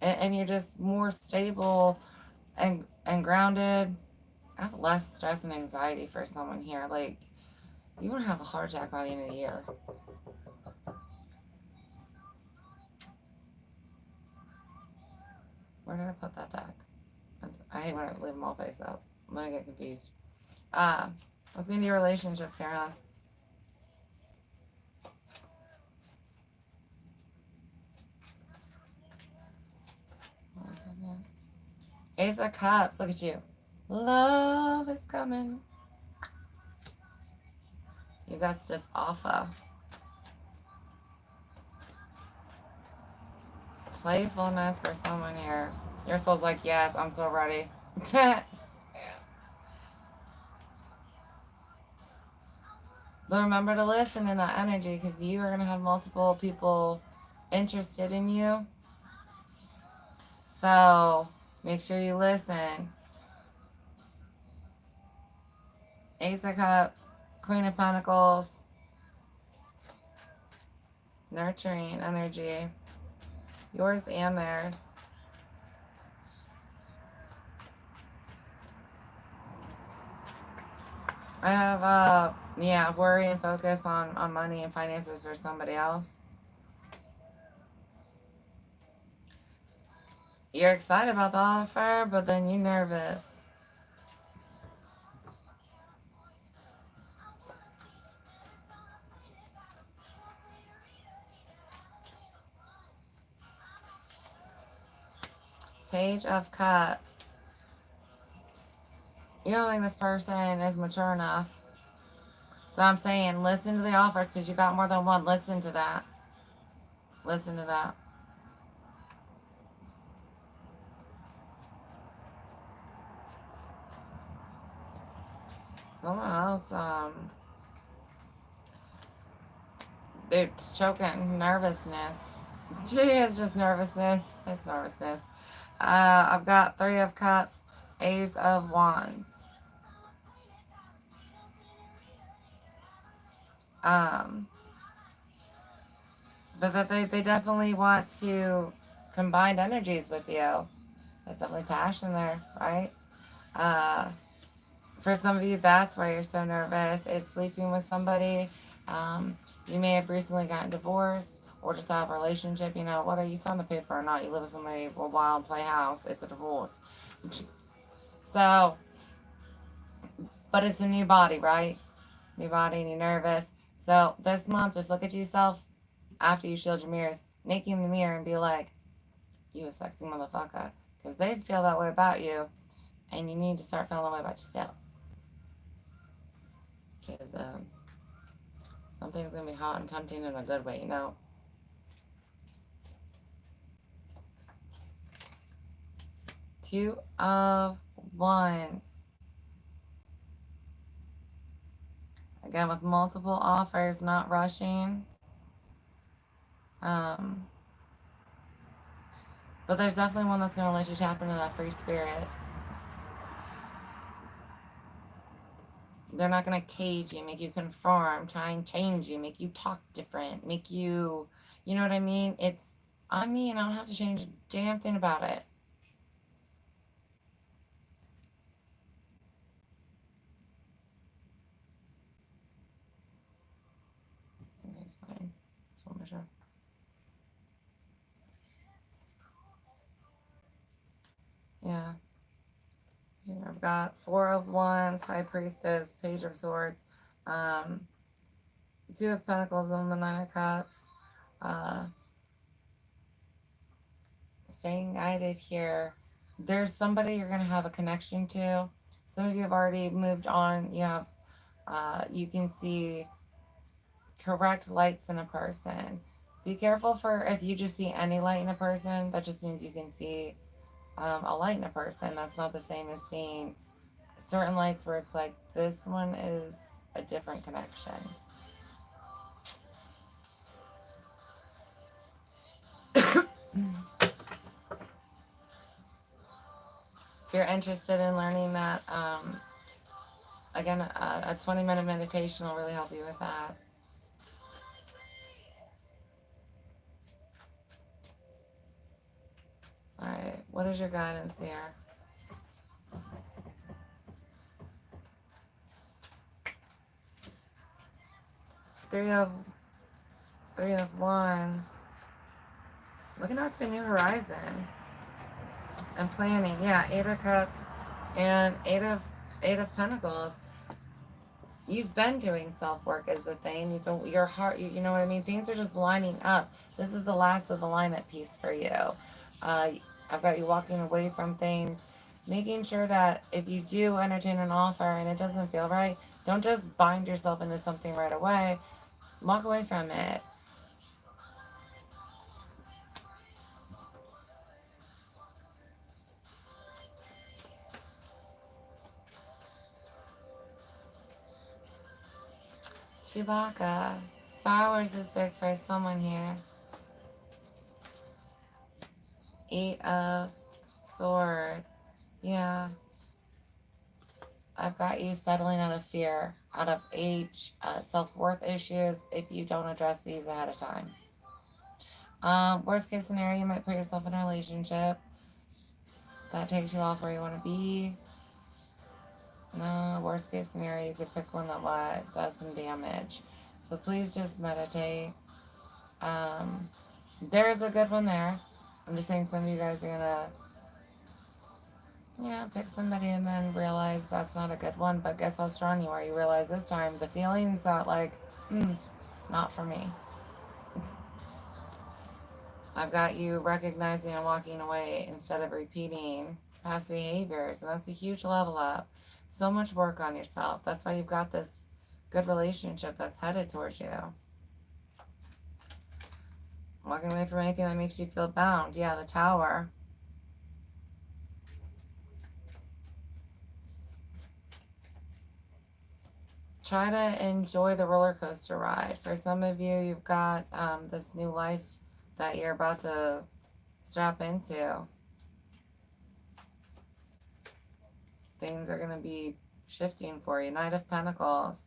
and you're just more stable and grounded. I have less stress and anxiety for someone here. Like, you won't have a heart attack by the end of the year. Where did I put that deck? I hate when I leave them all face up. I'm gonna get confused. Let's get into your relationships here, huh? Ace of Cups, look at you. Love is coming. You got this offer. Playfulness for someone here. Your soul's like, yes, I'm so ready. But remember to listen in that energy, because you are going to have multiple people interested in you. So make sure you listen. Ace of Cups, Queen of Pentacles, nurturing energy, yours and theirs. I have, worry and focus on money and finances for somebody else. You're excited about the offer, but then you're nervous. Page of Cups. You don't think this person is mature enough. So I'm saying listen to the offers because you got more than one. Listen to that. Listen to that. Someone else, they're choking. Nervousness. Gee, it's just nervousness. It's nervousness. I've got Three of Cups, Ace of Wands. Um, but they definitely want to combine energies with you. There's definitely passion there, right? Uh, for some of you, that's why you're so nervous. It's sleeping with somebody. Um, you may have recently gotten divorced or just have a relationship. You know, whether you sign the paper or not, you live with somebody for a while and play house. It's a divorce. So, but it's a new body, right? New body and you're nervous. So this month, just look at yourself after you shield your mirrors, naked in the mirror, and be like, you a sexy motherfucker. Because they feel that way about you, and you need to start feeling that way about yourself. Because something's going to be hot and tempting in a good way, you know? Two of Wands. Again, with multiple offers, not rushing. Um, but there's definitely one that's going to let you tap into that free spirit. They're not going to cage you, make you conform, try and change you, make you talk different, make you, you know what I mean? I don't have to change a damn thing about it. Okay, it's fine. Just want to make sure. Yeah. Here I've got Four of Wands, High Priestess, Page of Swords, um, Two of Pentacles, and the Nine of Cups. Staying guided here. There's somebody you're going to have a connection to. Some of you have already moved on. You can see correct lights in a person. Be careful for if you just see any light in a person. That just means you can see a light in a person. That's not the same as seeing certain lights where it's like this one is a different connection. If you're interested in learning that, again, a 20-minute meditation will really help you with that. All right, what is your guidance here? Three of Wands. Looking out to a new horizon and planning. Yeah, Eight of Cups and Eight of Pentacles. You've been doing self work is the thing. You've been your heart. You know what I mean. Things are just lining up. This is the last of the alignment piece for you. I've got you walking away from things, making sure that if you do entertain an offer and it doesn't feel right, don't just bind yourself into something right away. Walk away from it. Chewbacca. Star Wars is big for someone here. Eight of Swords. Yeah. I've got you settling out of fear, out of age, self-worth issues if you don't address these ahead of time. Worst case scenario, you might put yourself in a relationship that takes you off where you want to be. No, worst case scenario, you could pick one that does some damage. So please just meditate. There is a good one there. I'm just saying some of you guys are going to Pick somebody and then realize that's not a good one. But guess how strong you are. You realize this time the feelings that, like, not for me. I've got you recognizing and walking away instead of repeating past behaviors. And that's a huge level up. So much work on yourself. That's why you've got this good relationship that's headed towards you. Walking away from anything that makes you feel bound. Yeah, the Tower. Try to enjoy the roller coaster ride. For some of you, you've got this new life that you're about to strap into. Things are going to be shifting for you. Knight of Pentacles.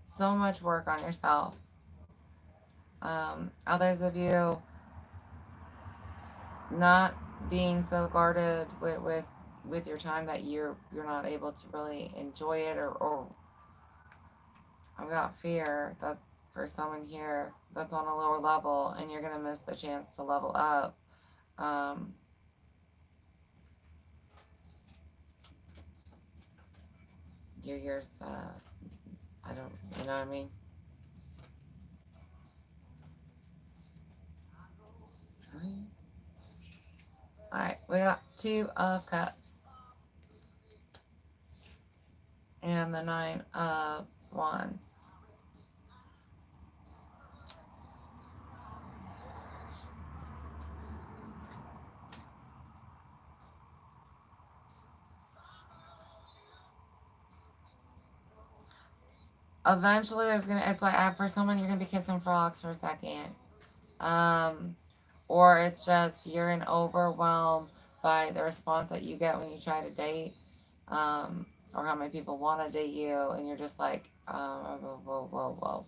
So much work on yourself. Others of you not being so guarded with your time that you're not able to really enjoy it, or I've got fear that for someone here that's on a lower level and you're going to miss the chance to level up. You're I don't, you know what I mean? Alright, we got Two of Cups. And the Nine of Wands. Eventually there's gonna, it's like, for someone you're gonna be kissing frogs for a second. Or it's just you're in overwhelm by the response that you get when you try to date, or how many people want to date you, and you're just like, whoa, whoa, whoa, whoa.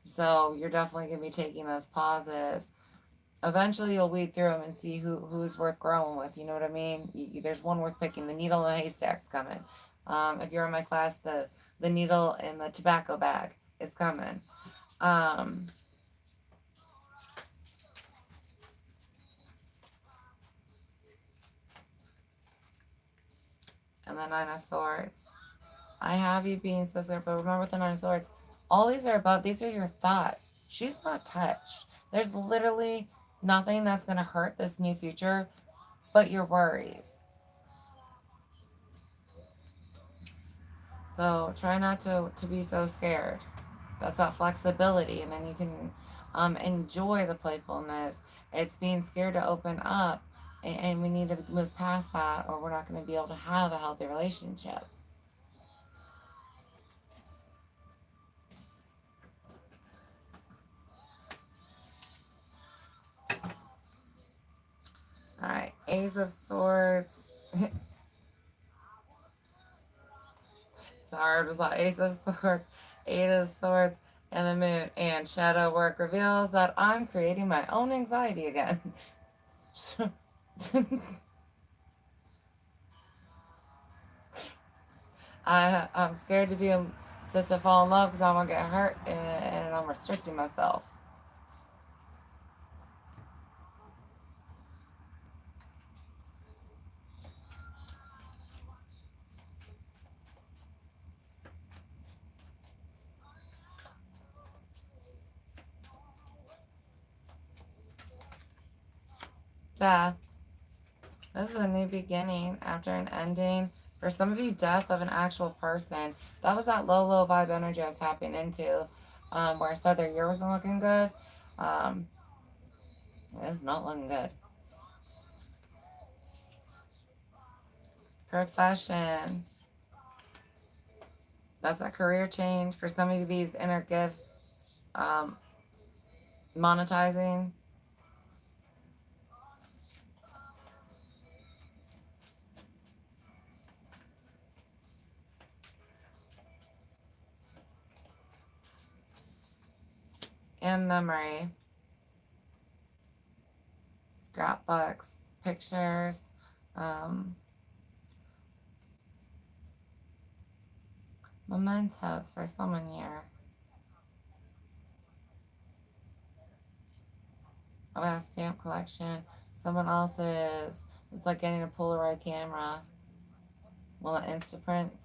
So you're definitely gonna be taking those pauses. Eventually, you'll weed through them and see who's worth growing with. You know what I mean? There's one worth picking. The needle in the haystack's coming. If you're in my class, the needle in the tobacco bag is coming. And the Nine of Swords. I have you being so certain, but remember with the Nine of Swords, all these are about, these are your thoughts. She's not touched. There's literally nothing that's going to hurt this new future but your worries. So try not to be so scared. That's that flexibility, and then you can enjoy the playfulness. It's being scared to open up, and we need to move past that, or we're not going to be able to have a healthy relationship. All right, Ace of Swords. It's hard. It was like Ace of Swords, Eight of Swords, and the Moon. And shadow work reveals that I'm creating my own anxiety again. I'm scared to to fall in love because I'm gonna get hurt, and I'm restricting myself. Death. This is a new beginning after an ending. For some of you, death of an actual person. That was that low vibe energy I was tapping into, where I said their year wasn't looking good. It's not looking good. Profession. That's a career change. For some of you, these inner gifts, um, monetizing. In memory. Scrapbooks, pictures, mementos for someone here. I've got a stamp collection. Someone else's It's like getting a Polaroid camera. Well, it Instaprints.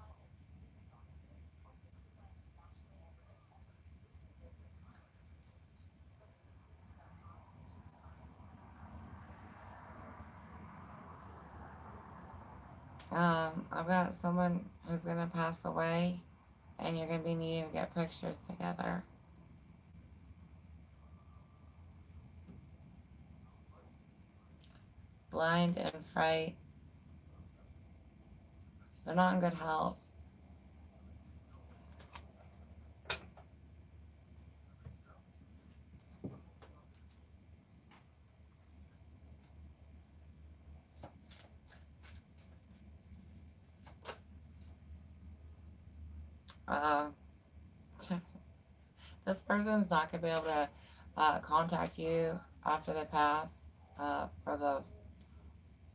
I've got someone who's gonna pass away, and you're gonna be needing to get pictures together. Blind and fright. They're not in good health. Uh, this person's not gonna be able to contact you after they pass. For the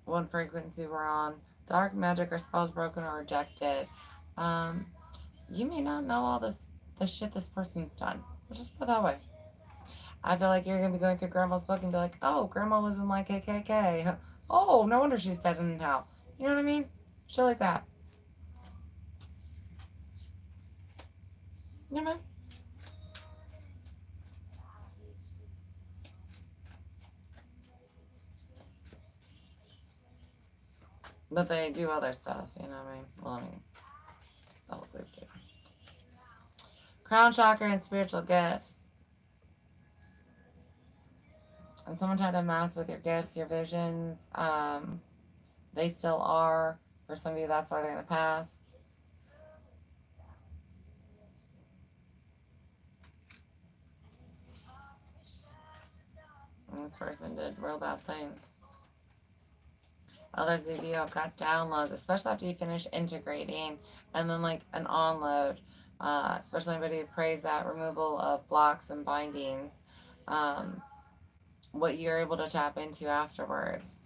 one frequency we're on, dark magic or spells broken or rejected. Um, you may not know all the shit this person's done. We'll just put it that way. I feel like you're gonna be going through grandma's book and be like, oh, grandma was in like KKK. Oh, no wonder she's dead in hell. You know what I mean? Shit like that. Yeah, man. But they do other stuff, you know what I mean? Well, I mean, the whole group do. Crown chakra and spiritual gifts. And someone tried to mess with your gifts, your visions. They still are. For some of you, that's why they're going to pass. And this person did real bad things. Others of you have got downloads, especially after you finish integrating, and then like an onload. Especially anybody who prays that removal of blocks and bindings. What you're able to tap into afterwards.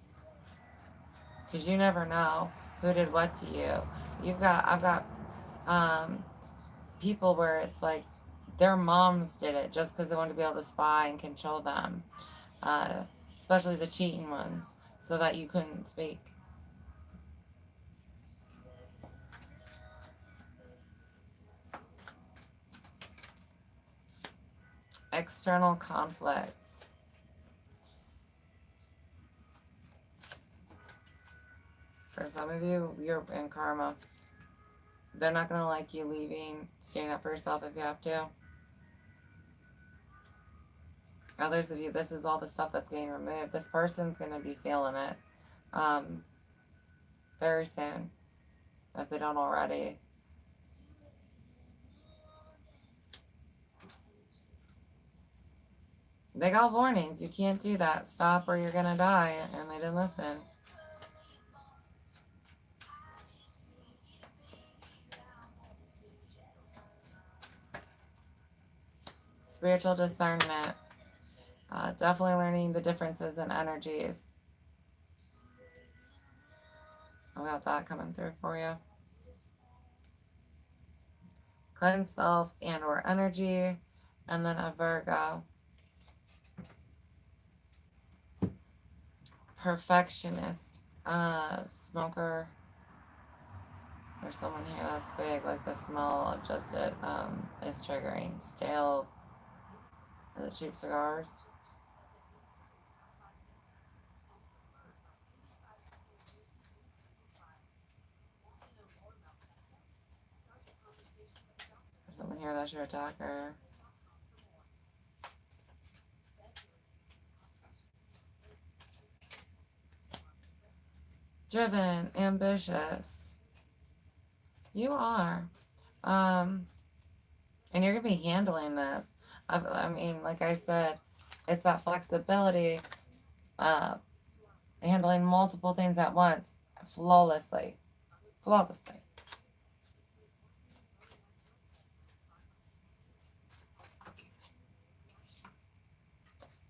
Because you never know who did what to you. I've got people where it's like their moms did it just because they wanted to be able to spy and control them. Especially the cheating ones, so that you couldn't speak. External conflicts. For some of you, you're in karma. They're not going to like you leaving, standing up for yourself if you have to. Others of you, this is all the stuff that's getting removed. This person's going to be feeling it very soon, if they don't already. They got warnings. You can't do that. Stop or you're going to die. And they didn't listen. Spiritual discernment. Definitely learning the differences in energies. I got that coming through for you. Cleanse self and or energy. And then a Virgo. Perfectionist. Smoker. There's someone here that's big. Like the smell of just it is triggering. Stale. Is it cheap cigars? There's someone here that's your attacker. Driven, ambitious. You are. And you're going to be handling this. I mean, like I said, it's that flexibility, handling multiple things at once, flawlessly. Flawlessly.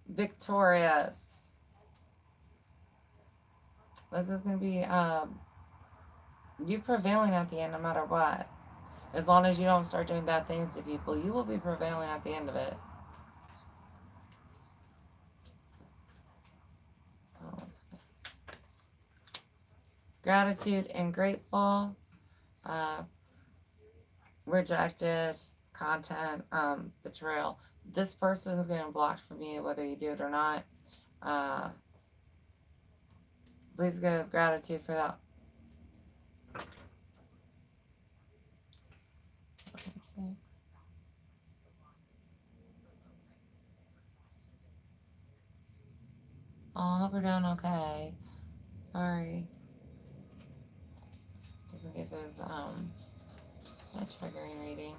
Victorious. This is going to be you prevailing at the end no matter what. As long as you don't start doing bad things to people, you will be prevailing at the end of it. Gratitude and grateful. Rejected. Content. Betrayal. This person is getting blocked from you whether you do it or not. Please give gratitude for that. Oh, I hope we're doing okay. Sorry. Just in case it was a triggering reading.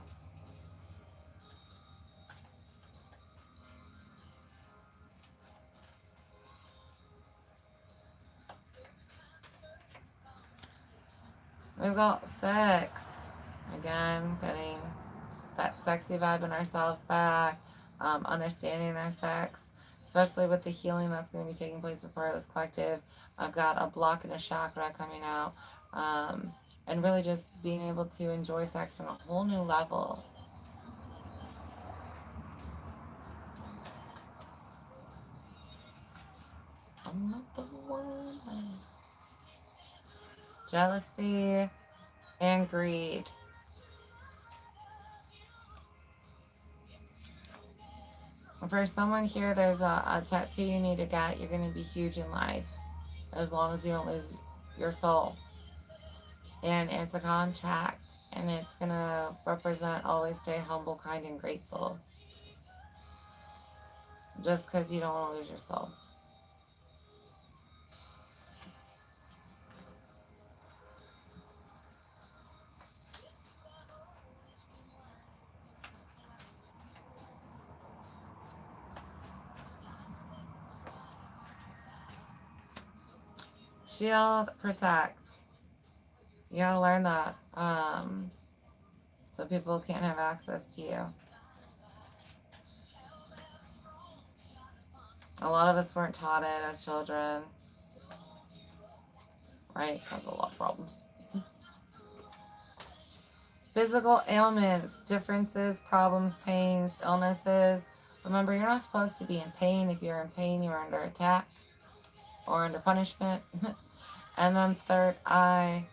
We've got 6. Again, getting that sexy vibe in ourselves back. Understanding our sex, especially with the healing that's going to be taking place with part of this collective. I've got a block and a chakra coming out. And really just being able to enjoy sex on a whole new level. I'm not the one. Jealousy and greed. For someone here, there's a tattoo you need to get. You're going to be huge in life as long as you don't lose your soul. And it's a contract, and it's going to represent always stay humble, kind, and grateful. Just because you don't want to lose your soul. Shield, protect. You gotta learn that. So people can't have access to you. A lot of us weren't taught it as children. Right? Has a lot of problems. Physical ailments, differences, problems, pains, illnesses. Remember, you're not supposed to be in pain. If you're in pain, you're under attack or under punishment. And then third eye.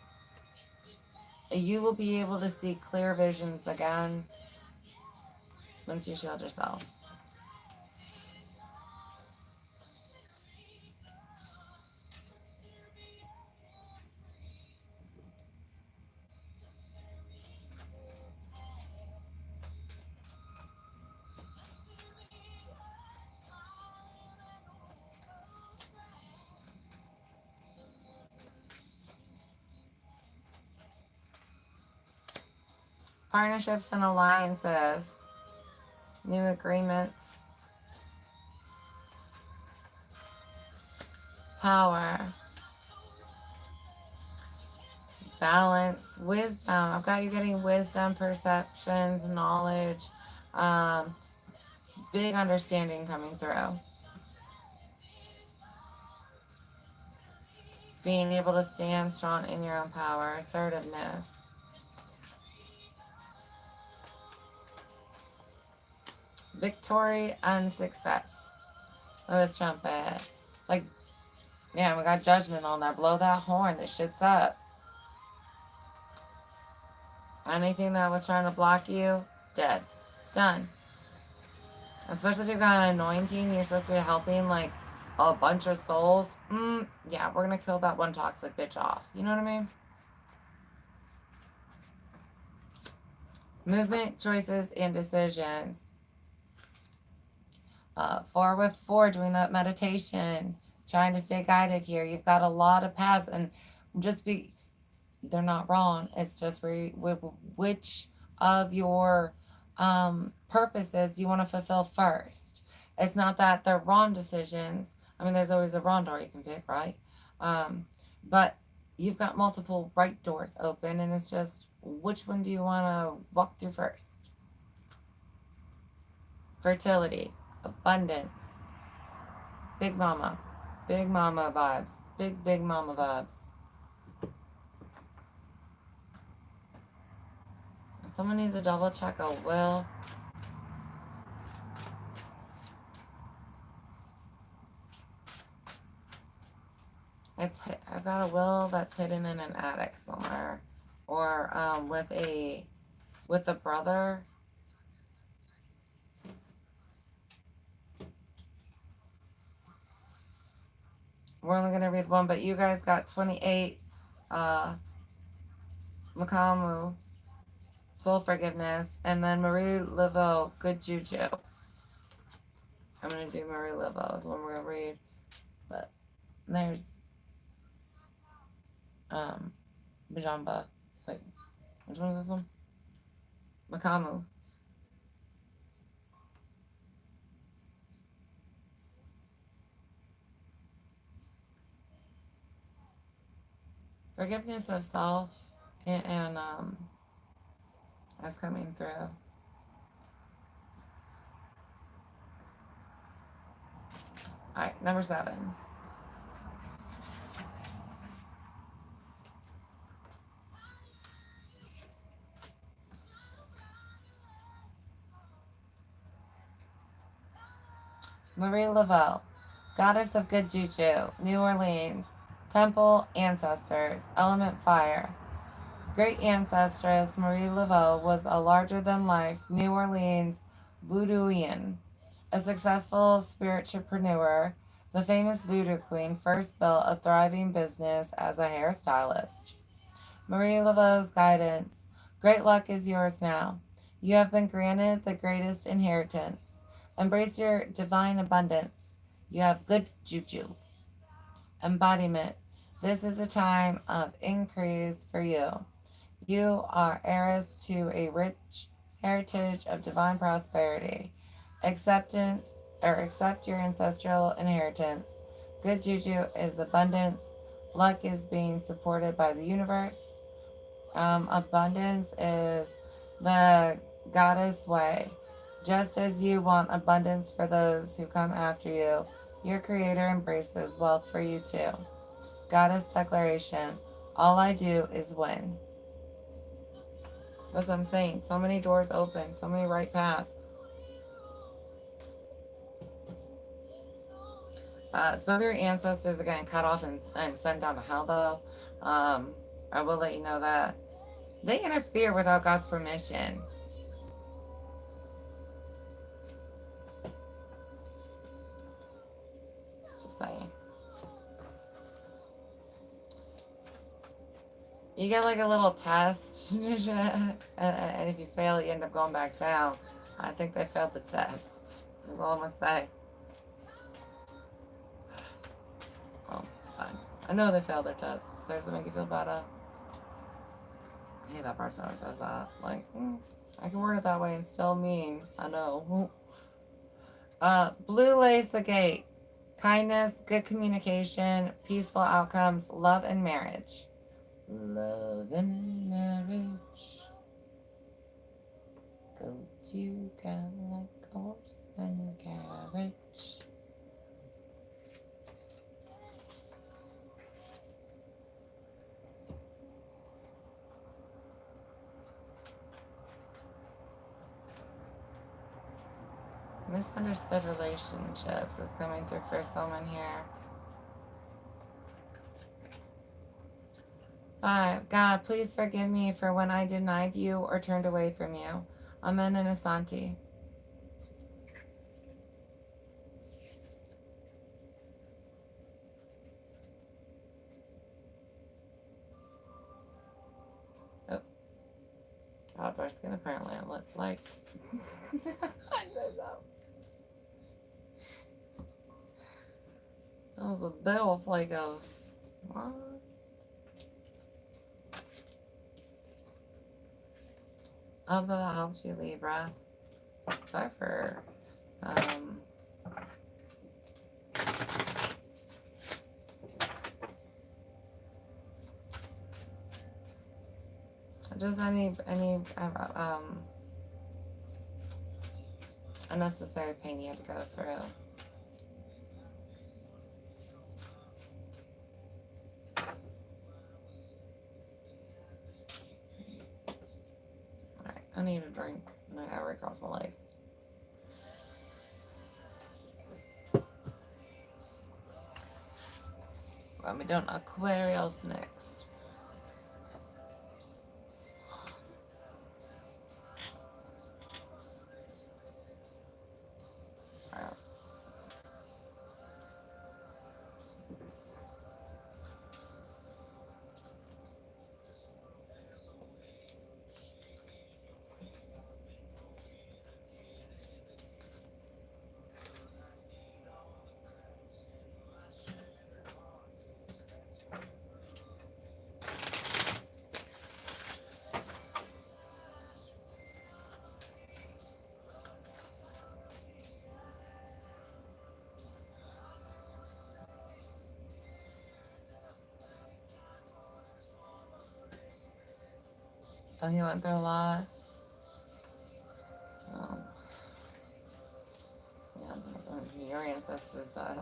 You will be able to see clear visions again once you shield yourself. Partnerships and alliances. New agreements. Power. Balance. Wisdom. I've got you getting wisdom, perceptions, knowledge. Big understanding coming through. Being able to stand strong in your own power. Assertiveness. Victory and success. Look at this trumpet. It's like, yeah, we got judgment on there. Blow that horn. This shit's up. Anything that was trying to block you, dead. Done. Especially if you've got an anointing, you're supposed to be helping like a bunch of souls. Yeah, we're going to kill that one toxic bitch off. You know what I mean? Movement, choices, and decisions. 4 with 4, doing that meditation, trying to stay guided here. You've got a lot of paths, and they're not wrong. It's just which of your purposes you want to fulfill first. It's not that they're wrong decisions. I mean, there's always a wrong door you can pick, right? But you've got multiple right doors open, and it's just which one do you want to walk through first? Fertility. Abundance. Big mama. Big mama vibes. Big mama vibes. Someone needs to double check a will. I've got a will that's hidden in an attic somewhere, or with a brother. We're only gonna read one, but you guys got 28. Makamu, soul forgiveness, and then Marie Laveau, good juju. I'm gonna do Marie Laveau is one we're gonna read, but there's Bijamba. Wait, which one is this one? Makamu. Forgiveness of self and that's coming through. Alright, number 7. Marie Laveau, goddess of good juju, New Orleans, temple ancestors, element fire. Great ancestress Marie Laveau was a larger-than-life New Orleans voodooian. A successful spiritualpreneur, the famous voodoo queen first built a thriving business as a hairstylist. Marie Laveau's guidance. Great luck is yours now. You have been granted the greatest inheritance. Embrace your divine abundance. You have good juju. Embodiment. This is a time of increase for you. You are heiress to a rich heritage of divine prosperity. Acceptance or accept your ancestral inheritance. Good juju is abundance. Luck is being supported by the universe. Abundance is the goddess way. Just as you want abundance for those who come after you, your creator embraces wealth for you too. Goddess declaration. All I do is win. That's what I'm saying. So many doors open, so many right paths. Some of your ancestors are getting cut off and sent down to hell, though. I will let you know that. They interfere without God's permission. Just saying. You get like a little test, and if you fail, you end up going back down. I think they failed the test. That's all I'm going to say. Oh, fine. I know they failed their test. Does it make you feel better? I hate that person always says that. Like, I can word it that way and still mean. I know. Blue lays the gate. Kindness, good communication, peaceful outcomes, love and marriage. Love and marriage go together like horse and carriage. Misunderstood relationships is coming through for someone here. 5. God, please forgive me for when I denied you or turned away from you. Amen and Asante. Oh. Outdoor skin apparently I look like. I said that. That was a bell flake of what? I hope that helps you, Libra. Sorry for just any unnecessary pain you have to go through. Alright, I need a drink. And I gotta recross my legs. gonna be doing Aquarius next. Oh, he went through a lot. Yeah, your ancestors died.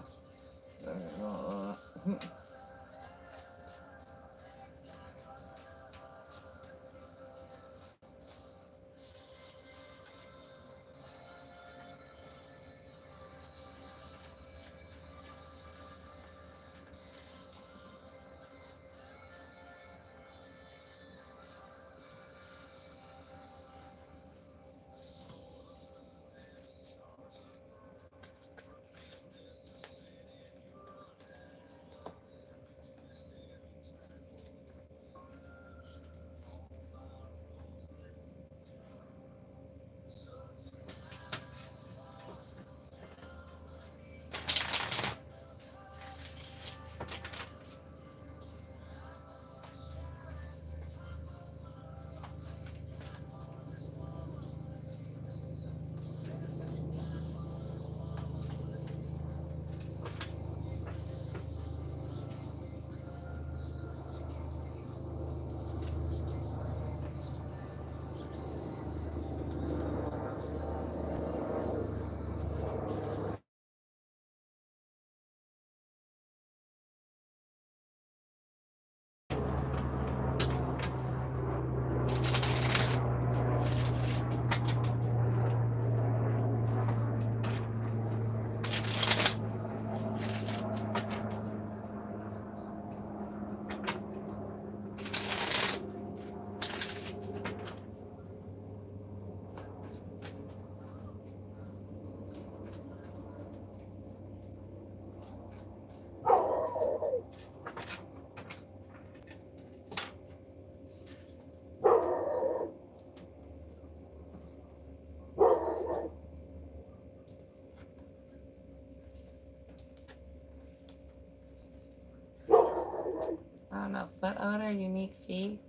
I don't know, foot odor, unique feet.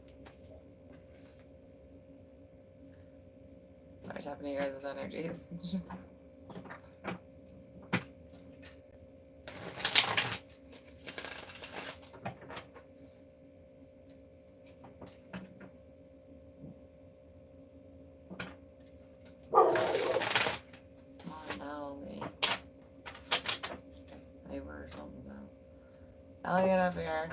Sorry, tapping to you guys' energies. I'll get up here.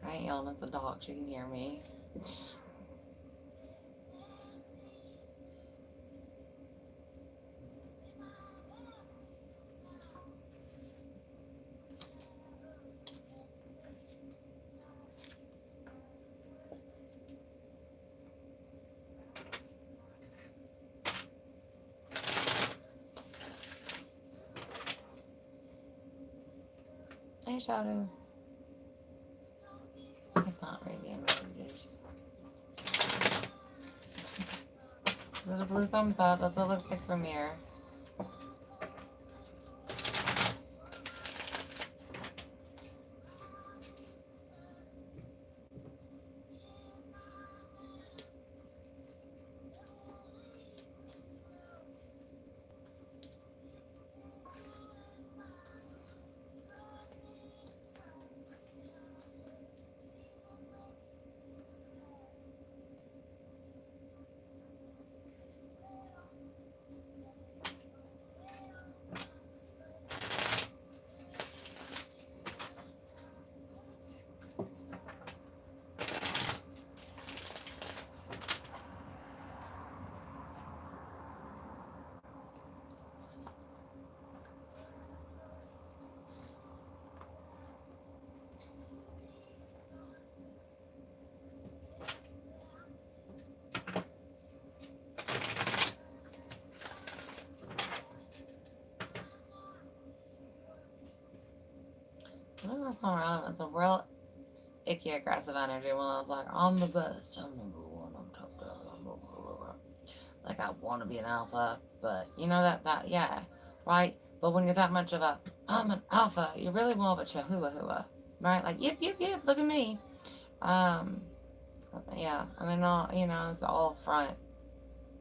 I ain't yelling at the dog, she can hear me. Hey, Shadow. I cannot read the messages. There's a blue thumbs up. That's what it looks like from here. That's not random. It's a real icky aggressive energy when I was like, I'm the best, I'm number one, I'm top dog, I'm blah, blah, blah, blah. Like I want to be an alpha, but you know yeah, right? But when you're that much of a I'm an alpha, you're really more of a chihuahua, right? Like yip, look at me. Um, yeah, and then all it's all front.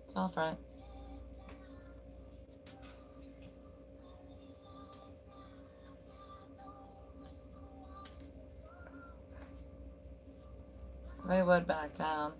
It's all front. They would back down.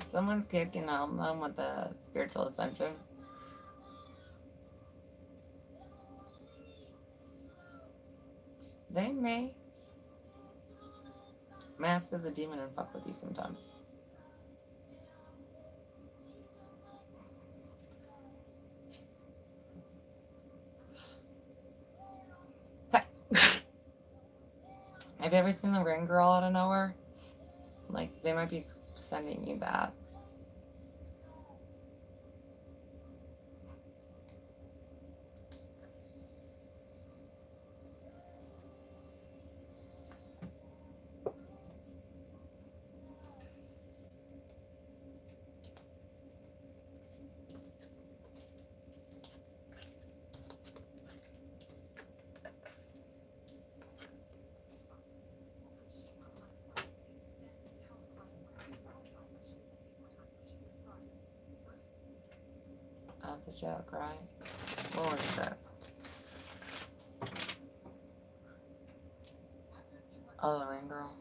Someone's kid can help them with the spiritual ascension. They may mask as a demon and fuck with you sometimes. Have you ever seen the ring girl out of nowhere? Like they might be sending you that. That's a joke, right? What was it? Oh, the ring girl.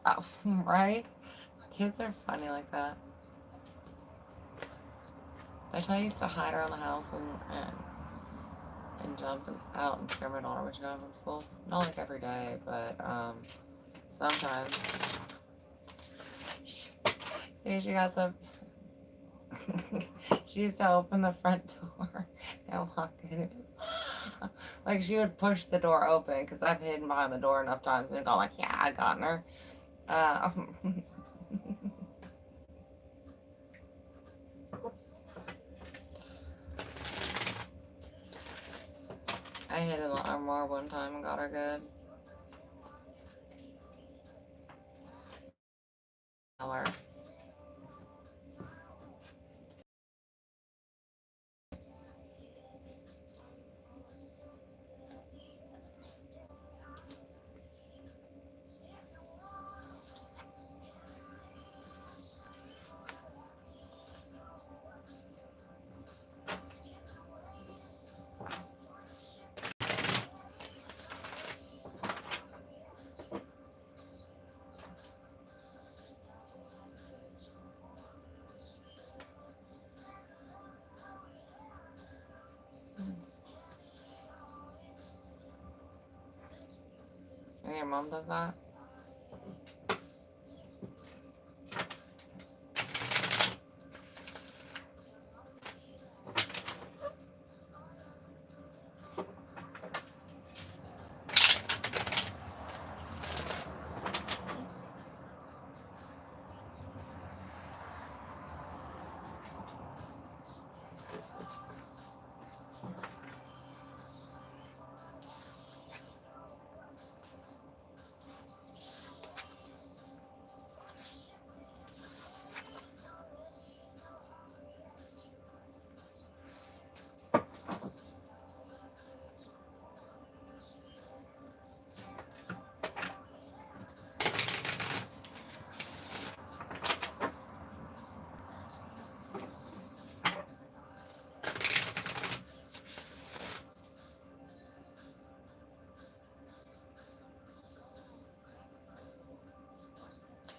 Oh, right? Kids are funny like that. I used to hide around the house and jump out and scare my daughter when she got home from school. Not like every day, but sometimes. She got some. She used to open the front door and walk in. Like she would push the door open because I've hidden behind the door enough times and gone like, yeah, I got her. I hit an armoire one time and got her good. Hour. And your mom does that?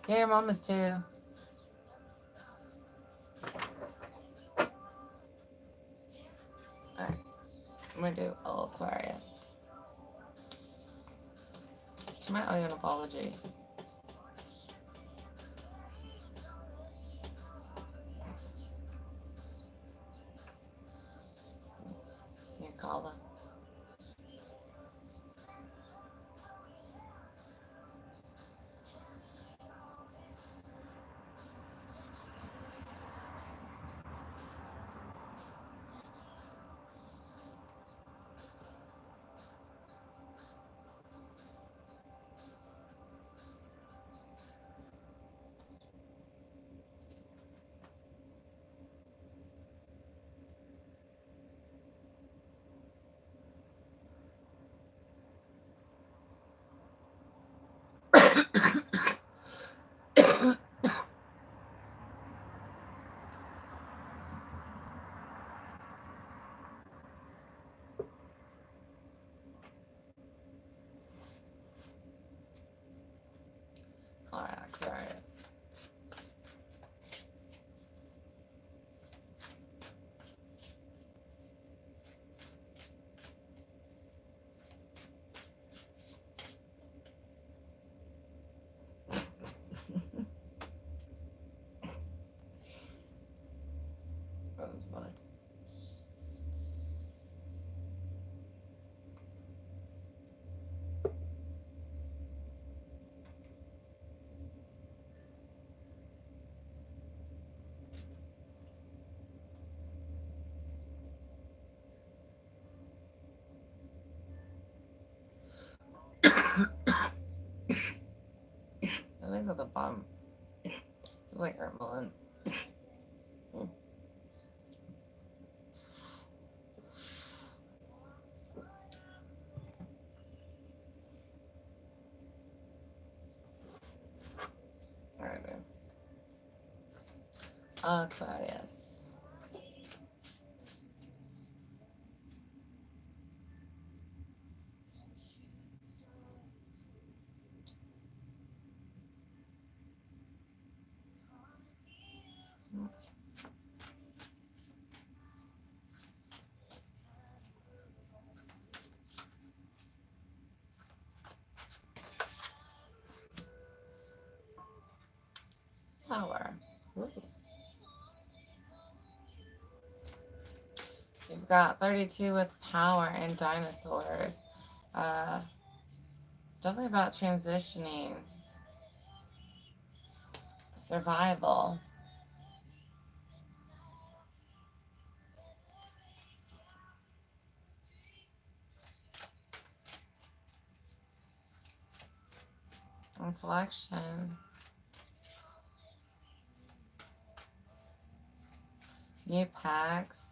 Yeah, your mom is too. Alright. I'm gonna do Aquarius. She might owe you an apology. You call them. Alright, Aquarius. That was funny. I think at the bottom. It's like Ermelin. Alright, babe. Aquarius. Power. Ooh. You've got 32 with power and dinosaurs. Definitely about transitioning. Survival. Reflection. New packs.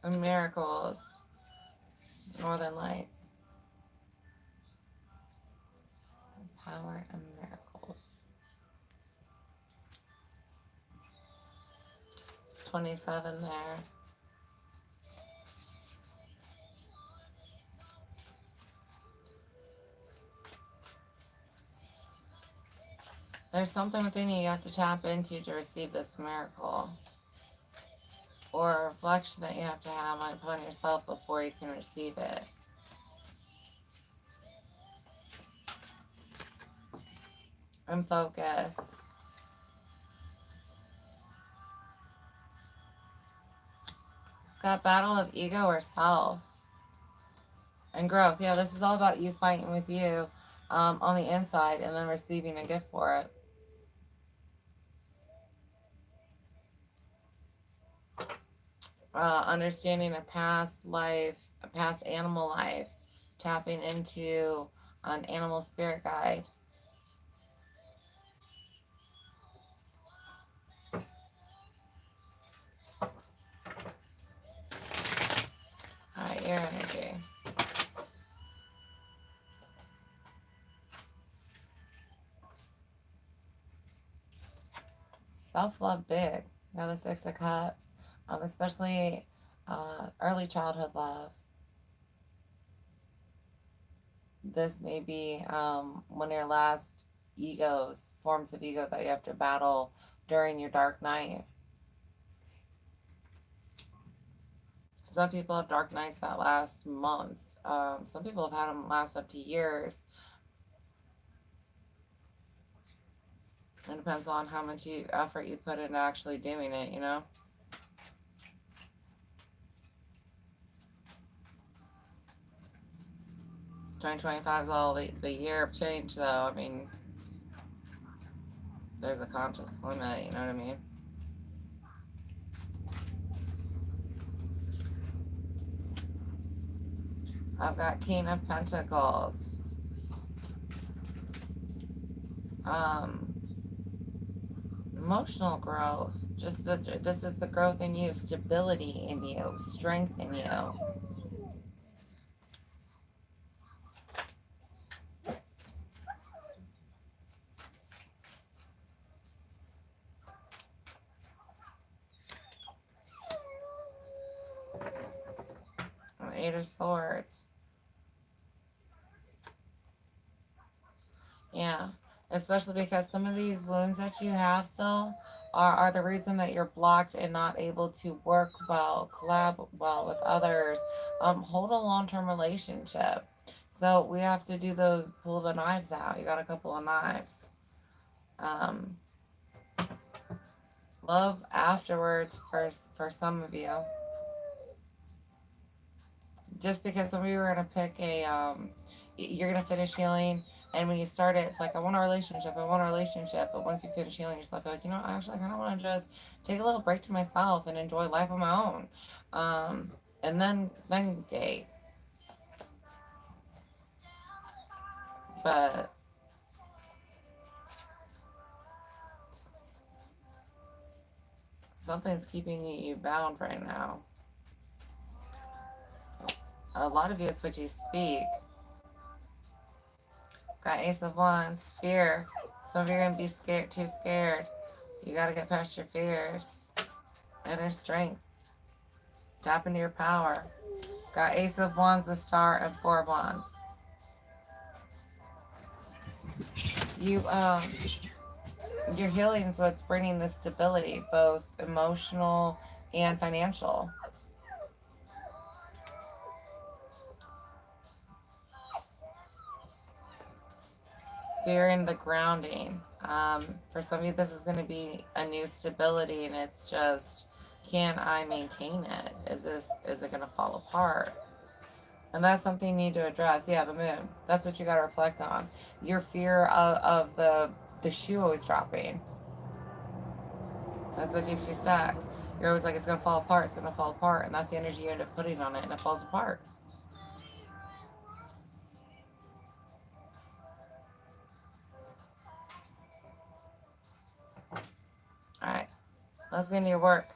And miracles. Northern Lights. Power and miracles. It's 27 there. There's something within you have to tap into to receive this miracle. Or a reflection that you have to have upon yourself before you can receive it. And focus. Got battle of ego or self. And growth. Yeah, this is all about you fighting with you on the inside and then receiving a gift for it. Understanding a past life, a past animal life, tapping into an animal spirit guide. Alright, your energy. Self-love big. Now the Six of Cups, especially early childhood love. This may be one of your last forms of ego that you have to battle during your dark night. Some people have dark nights that last months. Some people have had them last up to years. It depends on how much effort you put into actually doing it, you know? 2025 is all the year of change, though. I mean, there's a conscious limit, you know what I mean? I've got King of Pentacles. Um, Emotional growth. This is the growth in you, stability in you, strength in you. Eight of Swords. Yeah, especially because some of these wounds that you have still are the reason that you're blocked and not able to work well, collab well with others, hold a long-term relationship. So we have to do those, pull the knives out. You got a couple of knives. Um, Love afterwards for some of you. Just because some of you are gonna pick you're gonna finish healing, and when you start it, it's like, I want a relationship, I want a relationship. But once you finish healing yourself, you're like, you know, I actually kind of want to just take a little break to myself and enjoy life on my own, and then date. But something's keeping you bound right now. A lot of you, is what you speak. Got Ace of Wands, fear. Some of you are gonna be scared, too scared. You gotta get past your fears. Inner strength. Tap into your power. Got Ace of Wands, the Star, and Four of Wands. You your healing is what's bringing the stability, both emotional and financial. Fearing the grounding. For some of you, this is going to be a new stability, and it's just, can I maintain it? Is it going to fall apart? And that's something you need to address. Yeah, the moon. That's what you got to reflect on. Your fear of the shoe always dropping. That's what keeps you stuck. You're always like, it's going to fall apart, it's going to fall apart. And that's the energy you end up putting on it, and it falls apart. All right, let's get into your work.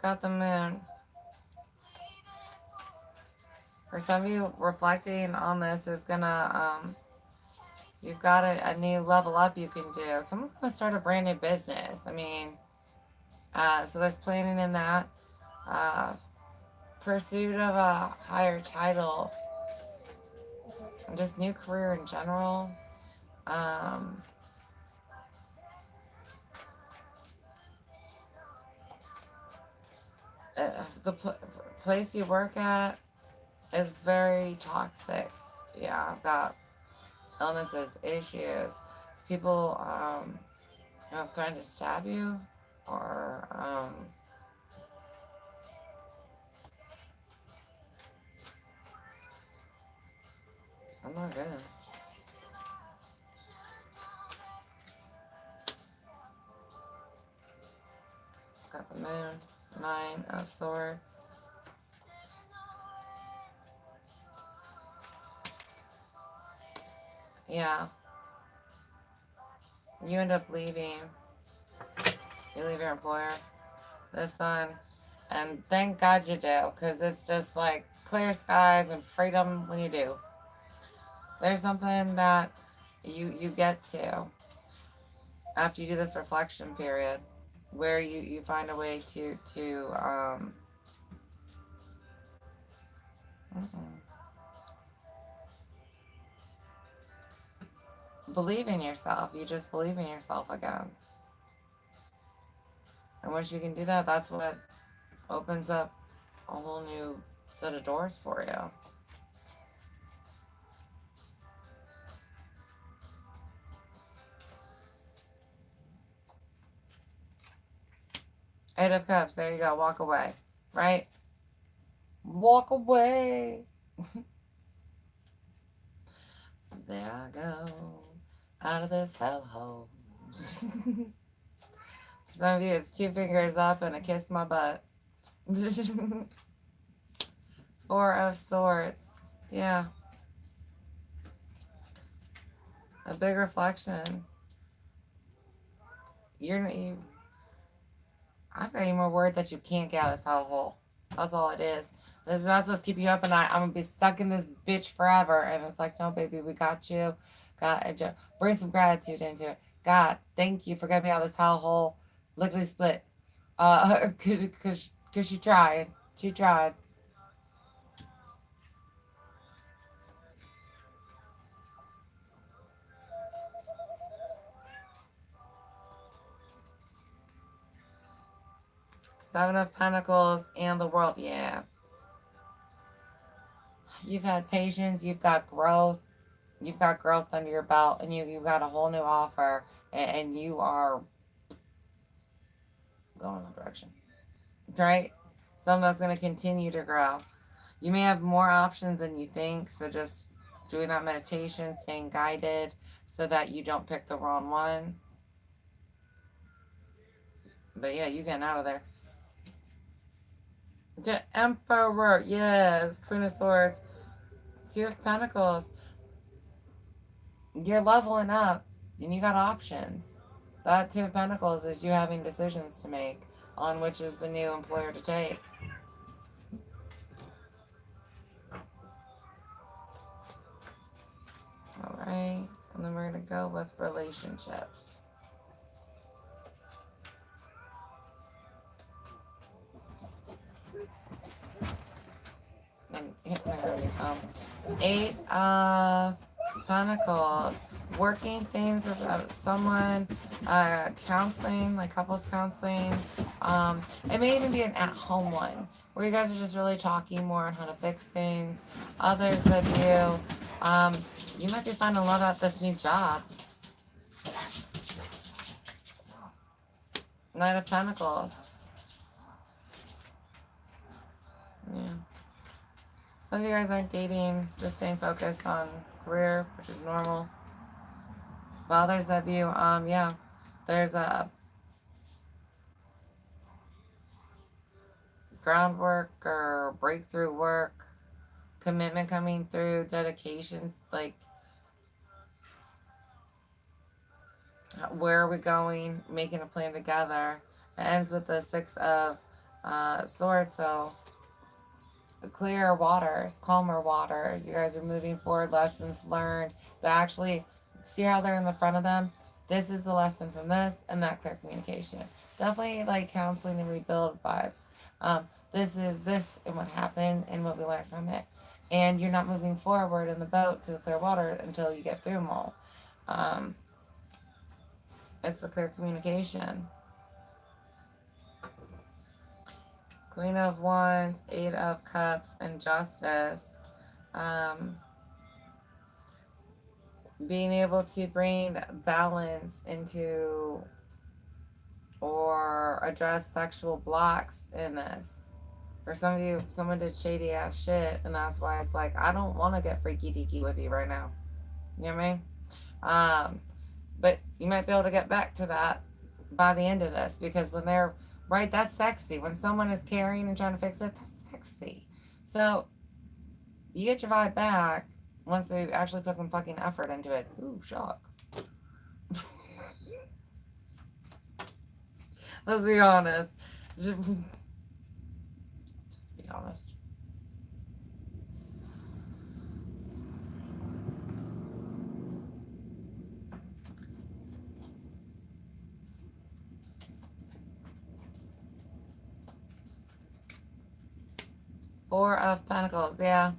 Got the moon. For some of you, reflecting on this is gonna, you've got a new level up you can do. Someone's gonna start a brand new business. I mean, so there's planning in that. Uh, Pursuit of a higher title, and just new career in general. Um, the place you work at is very toxic. Yeah, I've got illnesses, issues. People threatened to stab you, or I'm not good. Got the moon, Nine of Swords. Yeah, you end up leaving. You leave your employer, the Sun, and thank God you do, because it's just like clear skies and freedom when you do. There's something that you get to after you do this reflection period, where you find a way to believe in yourself. You just believe in yourself again. And once you can do that, that's what opens up a whole new set of doors for you. Eight of Cups. There you go. Walk away. Right? Walk away. There I go. Out of this hellhole. Some of you, it's 2 fingers up and a kiss my butt. 4 of Swords. Yeah. A big reflection. I've got you more worried that you can't get out of this hellhole. That's all it is. That's what's keeping you up at night. I'm gonna be stuck in this bitch forever. And it's like, no, baby, we got you. Bring some gratitude into it. God, thank you for getting me out of this hellhole. Lickety split. Cause she tried. She tried. Seven of Pentacles and the World. Yeah. You've had patience. You've got growth. You've got growth under your belt. And you've got a whole new offer. And you are going in that direction. Right? Something that's going to continue to grow. You may have more options than you think. So just doing that meditation, staying guided so that you don't pick the wrong one. But yeah, you getting out of there. The Emperor, yes. Queen of Swords. 2 of Pentacles. You're leveling up and you got options. That 2 of Pentacles is you having decisions to make on which is the new employer to take. All right. And then we're going to go with relationships. And hit my release. 8 of Pentacles. Working things with someone, counseling, like couples counseling. It may even be an at-home one where you guys are just really talking more on how to fix things. Others of you, you might be finding love at this new job. Knight of Pentacles. Yeah. Some of you guys aren't dating, just staying focused on career, which is normal. Well, there's that view. Yeah. There's a groundwork or breakthrough work, commitment coming through, dedications, like where are we going, making a plan together. It ends with the 6 of Swords, so clearer waters, calmer waters. You guys are moving forward, lessons learned, but actually see how they're in the front of them. This is the lesson from this and that clear communication. Definitely like counseling and rebuild vibes. This is this and what happened and what we learned from it. And you're not moving forward in the boat to the clear water until you get through them all. It's the clear communication. Queen of Wands, 8 of Cups, and Justice. Being able to bring balance into or address sexual blocks in this. For some of you, someone did shady ass shit, and that's why it's like, I don't want to get freaky deaky with you right now. You know what I mean? But you might be able to get back to that by the end of this, because when they're right, that's sexy. When someone is caring and trying to fix it, that's sexy. So you get your vibe back once they actually put some fucking effort into it. Ooh, shock. Let's be honest. Just be honest. Four of Pentacles, yeah.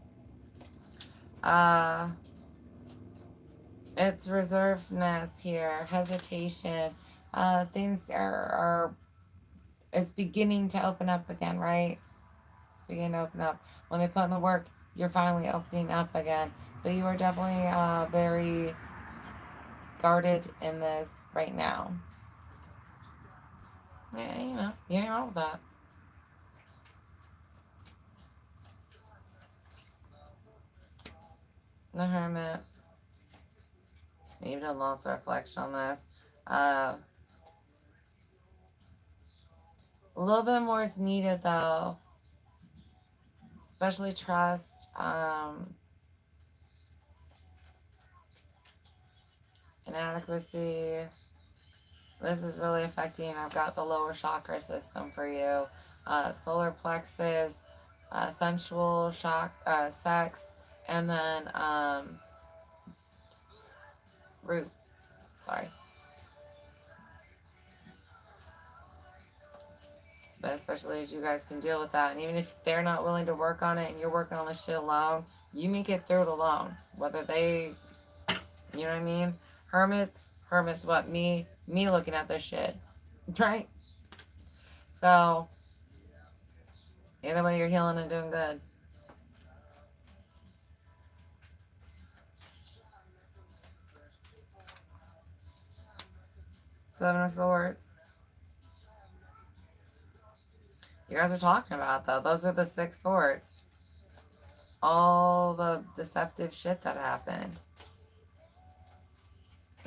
It's reservedness here, hesitation. Things are it's beginning to open up again, right? It's beginning to open up. When they put in the work, you're finally opening up again. But you are definitely very guarded in this right now. Yeah, you know, you ain't wrong with that. The Hermit. You've done lots of reflection on this. A little bit more is needed though. Especially trust. Inadequacy. This is really affecting. I've got the lower chakra system for you. Solar plexus, sensual sex, and then root. Sorry. But especially as you guys can deal with that. And even if they're not willing to work on it and you're working on this shit alone, you may get through it alone. Whether they, you know what I mean? Hermits what? Me looking at this shit. Right? So, either way, you're healing and doing good. Seven of Swords. You guys are talking about, though. Those are the 6 swords. All the deceptive shit that happened.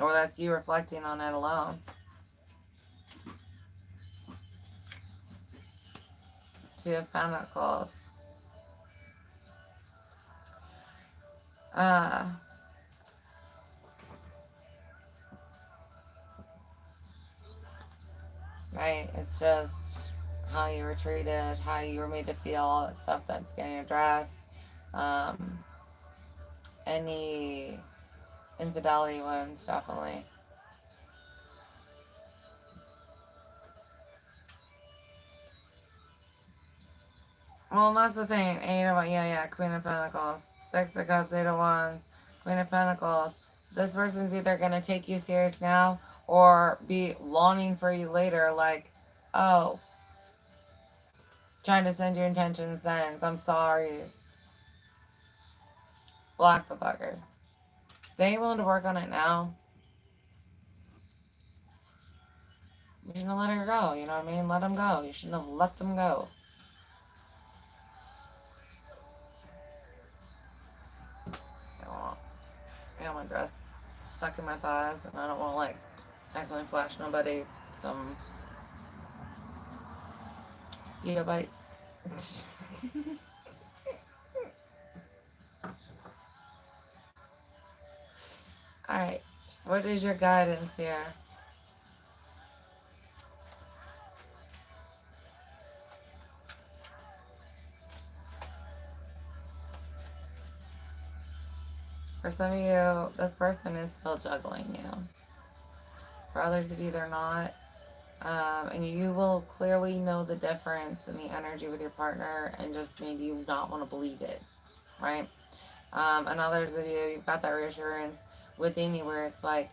Or that's you reflecting on it alone. 2 of Pentacles. Right? It's just how you were treated, how you were made to feel, all that stuff that's getting addressed. Any infidelity ones, definitely. Well, that's the thing. 8 of, yeah, Queen of Pentacles. 6 of Cups, 8 of Wands, Queen of Pentacles. This person's either going to take you serious now or be longing for you later, like, oh, trying to send your intentions then. I'm sorry. Block the fucker. They ain't willing to work on it now. You shouldn't have let her go, you know what I mean? Let them go. You shouldn't have let them go. I got my dress stuck in my thighs and I don't want to like accidentally flash nobody some mosquito bites. Alright, what is your guidance here? For some of you, this person is still juggling you. For others of you, they're not. And you will clearly know the difference in the energy with your partner and just maybe you not want to believe it, right? And others of you, you've got that reassurance within you where it's like,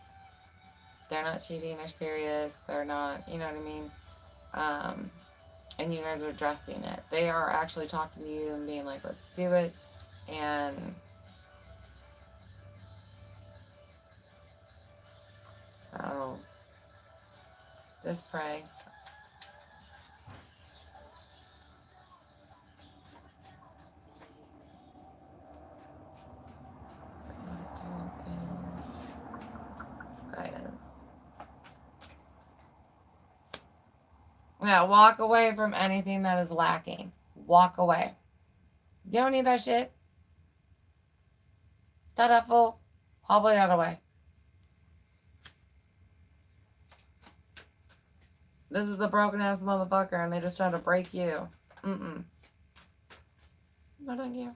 they're not cheating, they're serious, they're not, you know what I mean? And you guys are addressing it. They are actually talking to you and being like, let's do it. And so, just pray. Guidance. Yeah, walk away from anything that is lacking. Walk away. You don't need that shit. Ta-da, fool. Hobble it out of the way. This is the broken ass motherfucker and they just try to break you. No, thank you.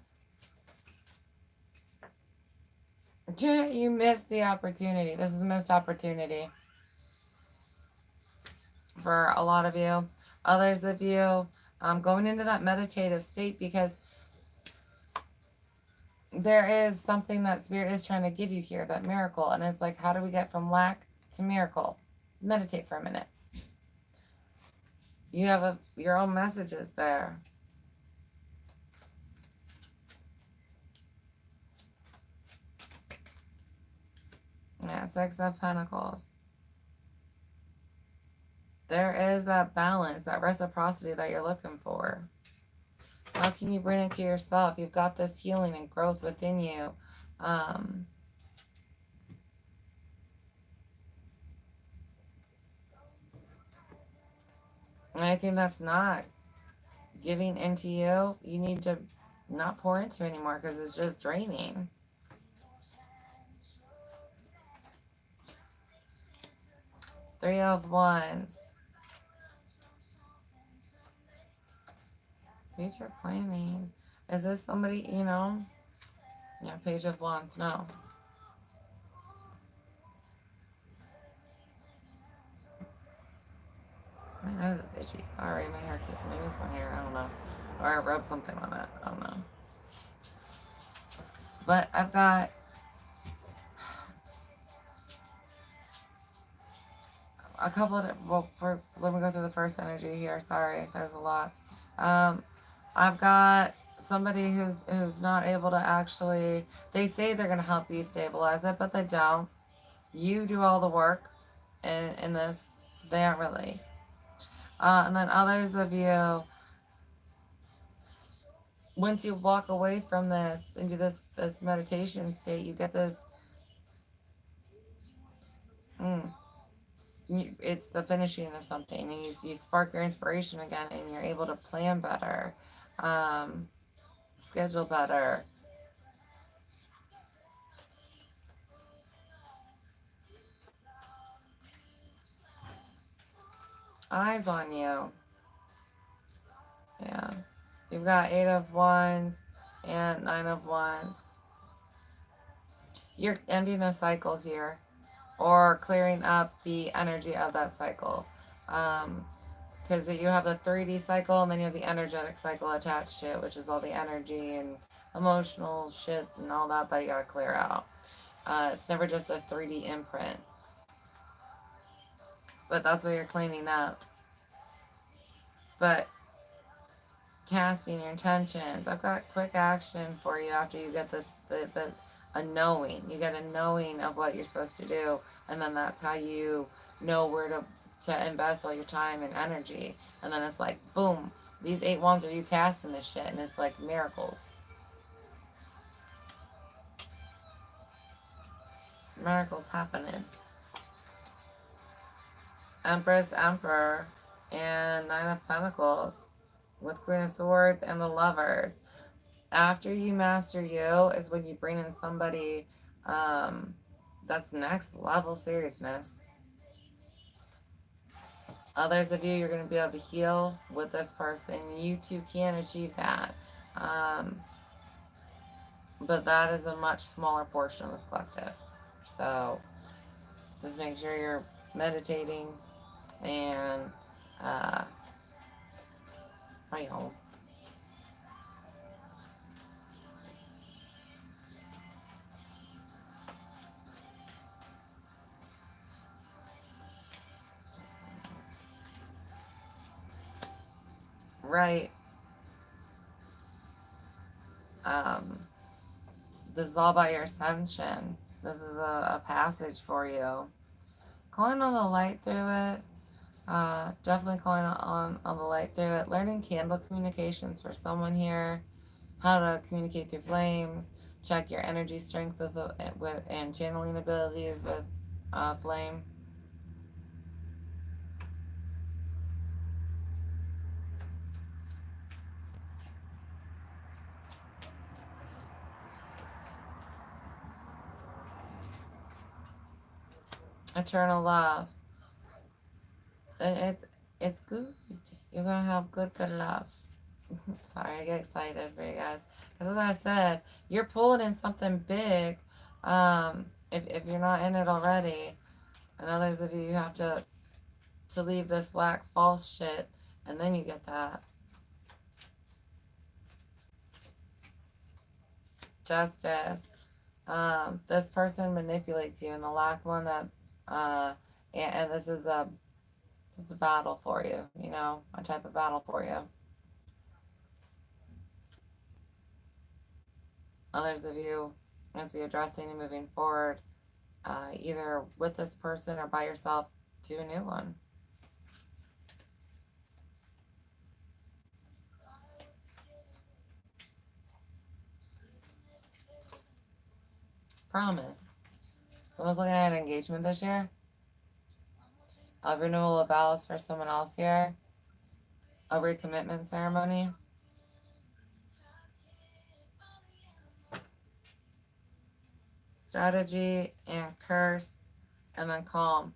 You missed the opportunity. This is the missed opportunity. For a lot of you. Others of you, going into that meditative state because there is something that Spirit is trying to give you here, that miracle. And it's like, how do we get from lack to miracle? Meditate for a minute. You have your own messages there. Yeah, Six of Pentacles. There is that balance, that reciprocity that you're looking for. How can you bring it to yourself? You've got this healing and growth within you. And I think that's not giving into you. You need to not pour into anymore because it's just draining. Three of Wands. Future planning. Is this somebody, you know? Yeah, Page of Wands, no. My nose is itchy. Sorry, my hair keeps, maybe it's my hair, I don't know. Or I rubbed something on it, I don't know. But I've got a couple of, well, let me go through the first energy here. Sorry, there's a lot. I've got somebody who's not able to actually, they say they're going to help you stabilize it, but they don't. You do all the work in this. They aren't really. And then others of you, once you walk away from this into this meditation state, you get this, it's the finishing of something, and you spark your inspiration again, and you're able to plan better, schedule better. Eyes on you. Yeah. You've got Eight of Wands and Nine of Wands. You're ending a cycle here, or clearing up the energy of that cycle. Because you have the 3D cycle, and then you have the energetic cycle attached to it, which is all the energy and emotional shit and all that you gotta clear out. It's never just a 3D imprint. But that's what you're cleaning up. But casting your intentions. I've got quick action for you after you get this, a knowing. You get a knowing of what you're supposed to do, and then that's how you know where to invest all your time and energy. And then it's like, boom, these 8 wands are you casting this shit, and it's like miracles. Miracles happening. Empress, Emperor, and Nine of Pentacles with Queen of Swords and the Lovers. After you master you is when you bring in somebody that's next level seriousness. Others of you, you're going to be able to heal with this person. You too can achieve that. But that is a much smaller portion of this collective. So just make sure you're meditating and right home. Right. This is all about your ascension. This is a passage for you. Calling on the light through it. Definitely calling on the light through it. Learning candle communications for someone here. How to communicate through flames. Check your energy strength with and channeling abilities with flame. Eternal love. It's good. You're gonna have good love. Sorry, I get excited for you guys. Because as I said, you're pulling in something big. If you're not in it already, and others of you have to leave this lack false shit, and then you get that. Justice. This person manipulates you, and the lack one that, and this is a battle for you. You know, a type of battle for you. Others of you, as you're addressing and moving forward, either with this person or by yourself to a new one. Promise. Someone's looking at an engagement this year. A renewal of vows for someone else here. A recommitment ceremony. Strategy and curse, and then calm.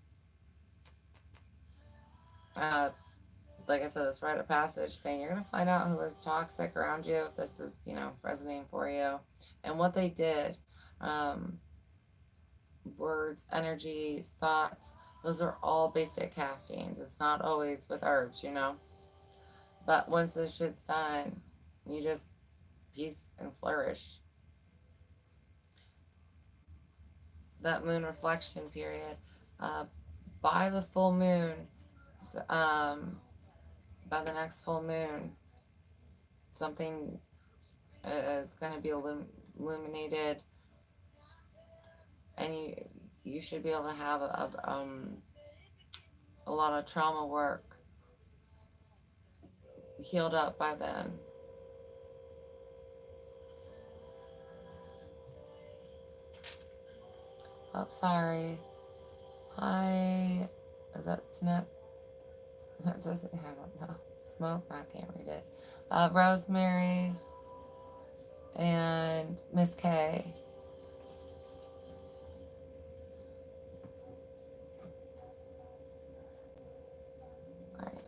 Like I said, this rite of passage thing, you're going to find out who is toxic around you, if this is, resonating for you, and what they did. Words, energies, thoughts, those are all basic castings. It's not always with herbs, But once this shit's done, you just peace and flourish. That moon reflection period, by the full moon, by the next full moon, something is going to be illuminated, and you should be able to have a lot of trauma work healed up by then. Oh, sorry. Hi. Is that Snook? That says it. I don't know. Smoke? I can't read it. Rosemary and Miss K. Alright.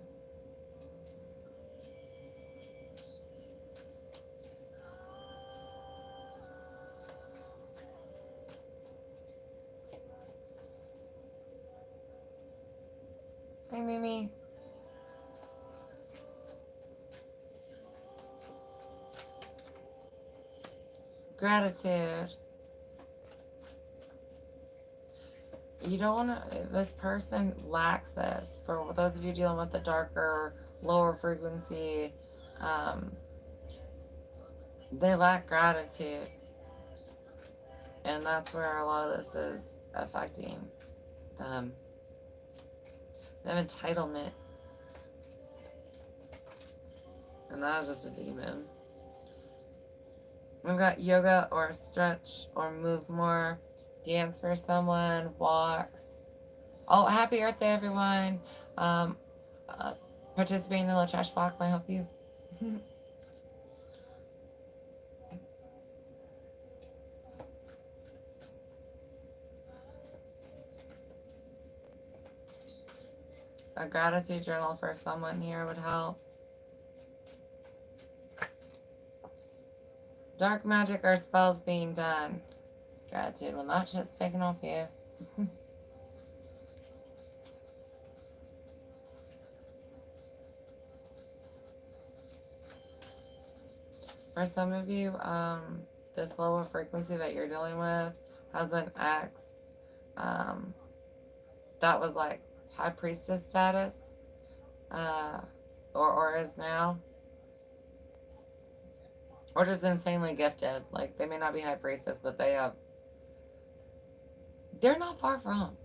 Hi, Mimi. Gratitude. You don't want to, this person lacks this. For those of you dealing with the darker, lower frequency, they lack gratitude. And that's where a lot of this is affecting them. They have entitlement. And that is just a demon. We've got yoga or stretch or move more, dance for someone, walks. Oh, happy Earth Day, everyone. Participating in the trash box might help you. A gratitude journal for someone here would help. Dark magic or spells being done. Gratitude when that shit's taken off you. For some of you, this lower frequency that you're dealing with has an ex that was like high priestess status, or is now, or just insanely gifted. Like, they may not be high priestess, but they're not far from.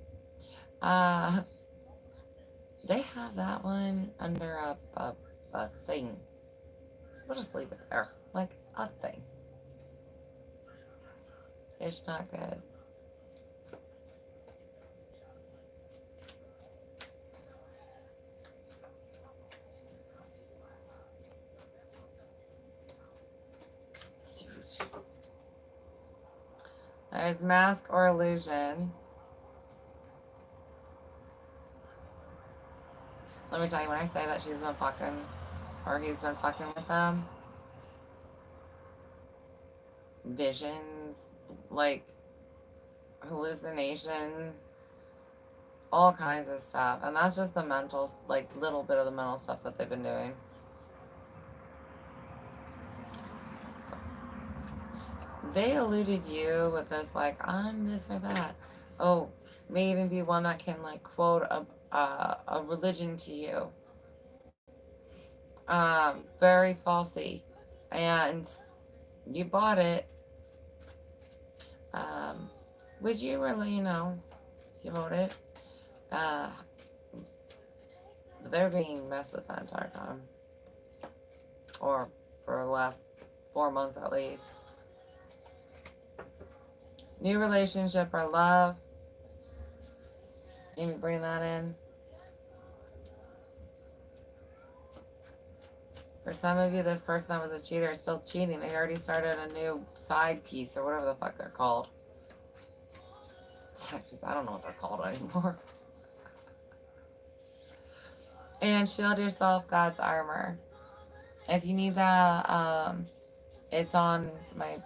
They have that one under a thing. We'll just leave it there, like a thing. It's not good. There's mask or illusion. Let me tell you, when I say that she's been fucking, or he's been fucking with them, visions, like hallucinations, all kinds of stuff. And that's just the mental, like, little bit of the mental stuff that they've been doing. they eluded you with this, like, I'm this or that. Oh, may even be one that can, like, quote a religion to you. Very falsy. And you bought it. Um, which you really, you bought it. Uh, they're being messed with that entire time. Or for the last 4 months at least. New relationship or love. Let me bring that in. For some of you, this person that was a cheater is still cheating. They already started a new side piece or whatever the fuck they're called. Side piece, I don't know what they're called anymore. And shield yourself, God's armor. If you need that, it's on my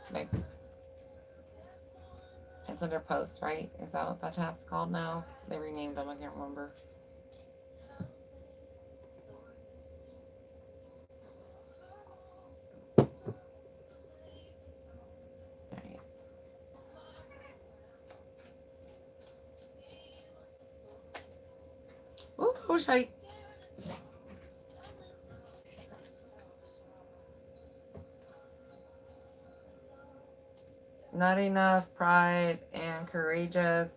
it's under posts, right? Is that what that tab's called now? They renamed them, I can't remember. Ooh, shite. Not enough pride and courageous.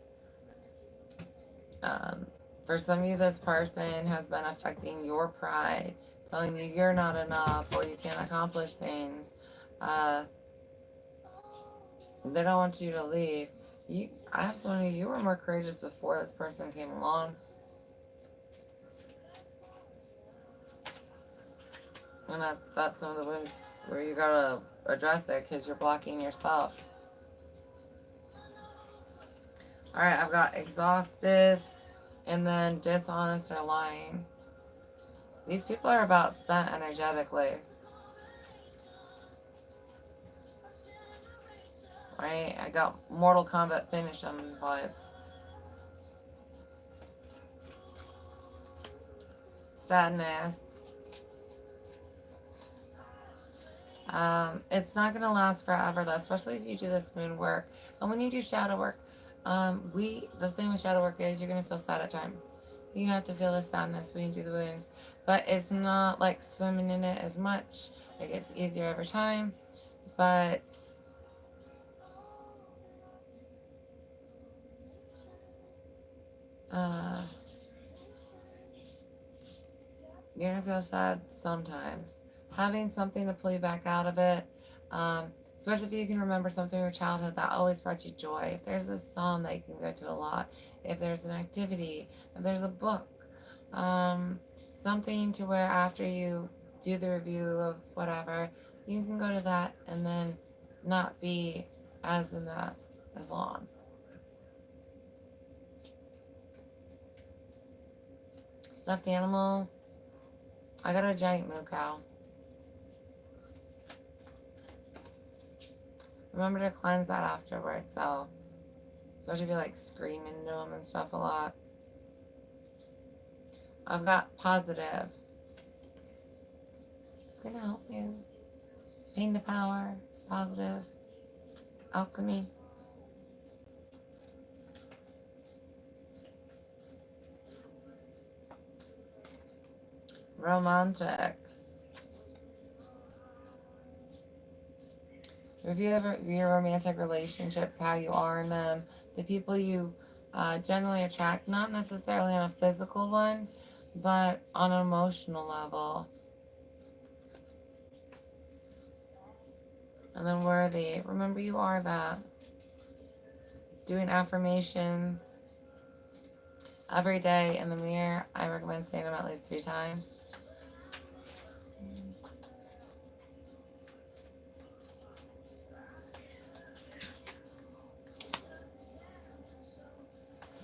For some of you, this person has been affecting your pride, telling you you're not enough or you can't accomplish things. They don't want you to leave. I have some of you were more courageous before this person came along. And that's some of the wounds where you gotta address it because you're blocking yourself. Alright, I've got exhausted and then dishonest or lying. These people are about spent energetically. Right? I got Mortal Kombat finish them vibes. Sadness. It's not going to last forever though, especially as you do this moon work. And when you do shadow work, the thing with shadow work is you're going to feel sad at times. You have to feel the sadness when you do the wounds. But it's not like swimming in it as much. It gets easier every time. But you're going to feel sad sometimes. Having something to pull you back out of it, especially if you can remember something from your childhood that always brought you joy. If there's a song that you can go to a lot, if there's an activity, if there's a book, something to where after you do the review of whatever, you can go to that and then not be as in that as long. Stuffed animals. I got a giant moo cow. Remember to cleanse that afterwards, though. Especially if you're like screaming into them and stuff a lot. I've got positive. It's gonna help you. Pain to power. Positive. Alchemy. Romantic. Review your romantic relationships, how you are in them, the people you generally attract, not necessarily on a physical one, but on an emotional level. And then worthy. Remember you are that. Doing affirmations every day in the mirror. I recommend saying them at least 3 times.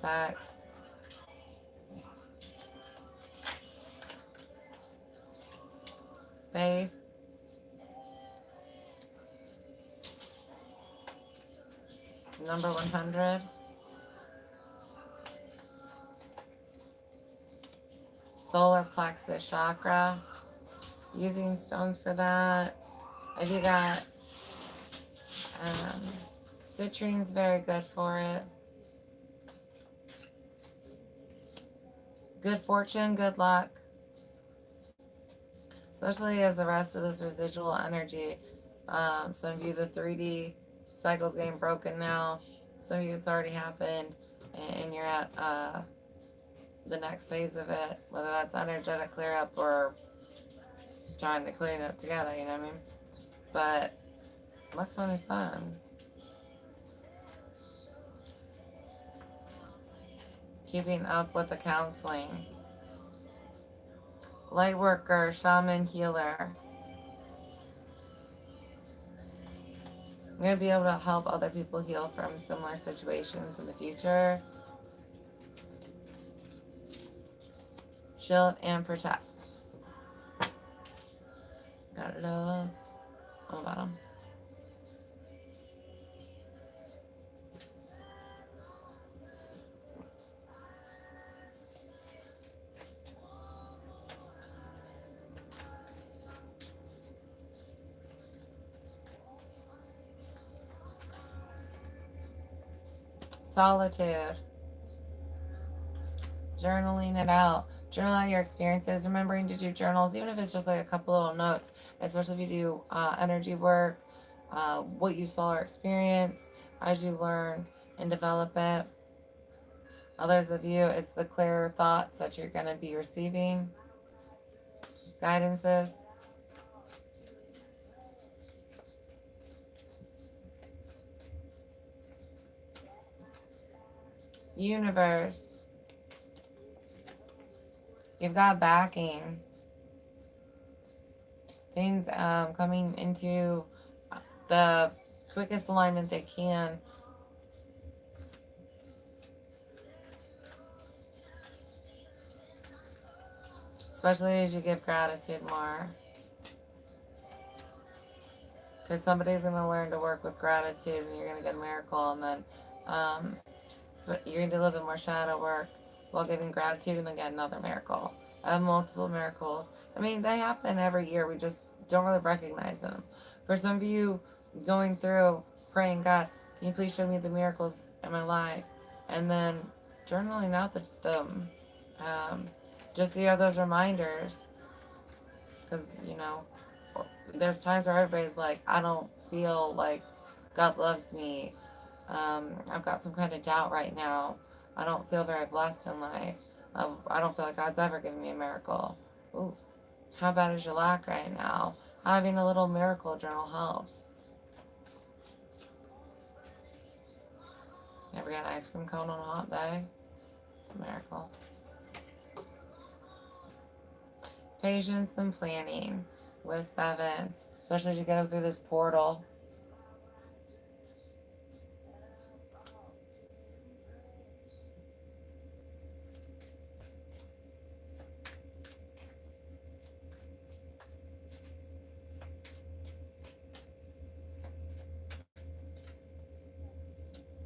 Sex. Faith. Number 100. Solar plexus chakra. Using stones for that. If you got Um, Citrine's very good for it. Good fortune, good luck. Especially as the rest of this residual energy. Some of you, the 3D cycle's getting broken now. Some of you, it's already happened. And you're at the next phase of it. Whether that's energetic clear up or trying to clean it together, you know what I mean? But luck's on your sun. Keeping up with the counseling. Light worker, shaman, healer. I'm going to be able to help other people heal from similar situations in the future. Shield and protect. Got it all on the bottom. Solitude. Journaling it out. Journal out your experiences. Remembering to do journals, even if it's just like a couple little notes, especially if you do energy work, what you saw or experienced as you learn and develop it. Others of you, it's the clearer thoughts that you're going to be receiving. Guidances. Universe. You've got backing. Things coming into the quickest alignment they can. Especially as you give gratitude more. Because somebody's going to learn to work with gratitude and you're going to get a miracle. And then so you're going to do a little bit more shadow work while giving gratitude and then get another miracle. I have multiple miracles. I mean, they happen every year. We just don't really recognize them. For some of you going through praying, God, can you please show me the miracles in my life? And then journaling out them. Just so you have those reminders. Because, you know, there's times where everybody's like, I don't feel like God loves me. I've got some kind of doubt right now. I don't feel very blessed in life. I don't feel like God's ever given me a miracle. Ooh, how bad is your lack right now? Having a little miracle journal helps. Ever got an ice cream cone on a hot day? It's a miracle. Patience and planning with 7, especially as you go through this portal.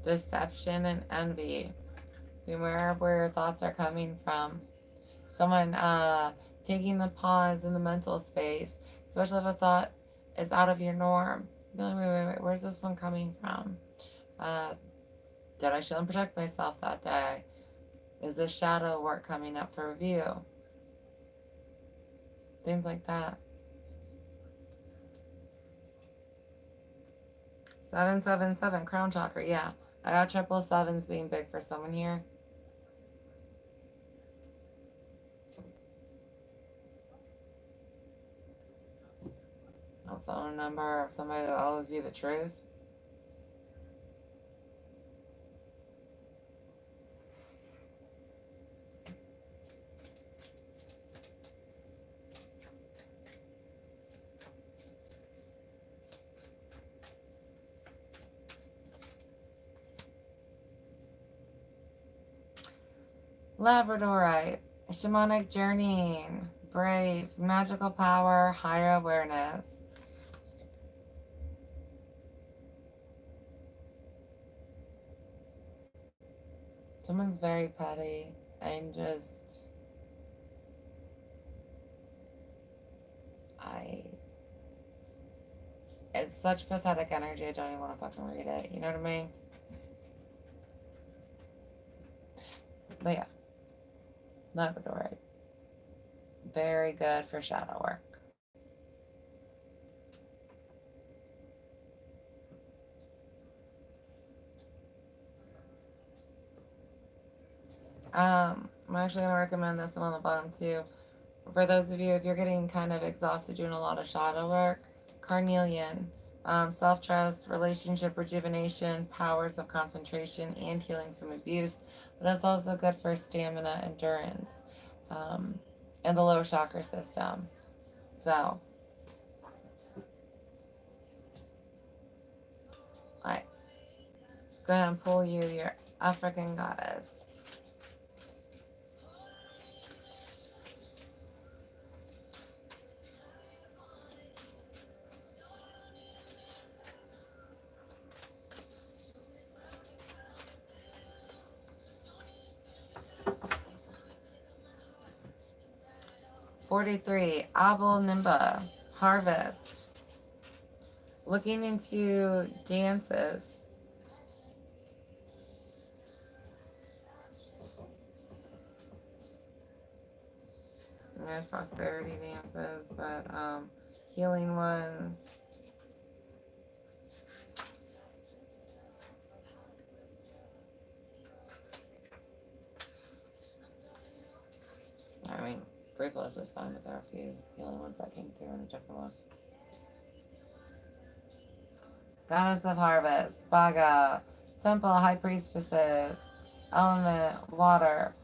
Deception and envy. Beware of where your thoughts are coming from. Someone taking the pause in the mental space, especially if a thought is out of your norm. Be like, wait, where's this one coming from? Did I shield and protect myself that day? Is this shadow work coming up for review? Things like that. 777, crown chakra, yeah. I got 777s being big for someone here. A phone number of somebody that owes you the truth. Labradorite, shamanic journeying, brave, magical power, higher awareness. Someone's very petty and just, it's such pathetic energy. I don't even want to fucking read it. You know what I mean? But yeah, Labradorite. Very good for shadow work. I'm actually going to recommend this one on the bottom too. For those of you, if you're getting kind of exhausted doing a lot of shadow work, carnelian, self-trust, relationship rejuvenation, powers of concentration, and healing from abuse. But it's also good for stamina, endurance, and the lower chakra system. So, alright, let's go ahead and pull you your African goddess. $43, Abel Nimba, harvest. Looking into dances. There's prosperity dances, but healing ones. I mean, Briefless was fine, but there are a few healing ones that came through in a different one. Goddess of Harvest, Baga, Temple, High Priestesses, Element, Water.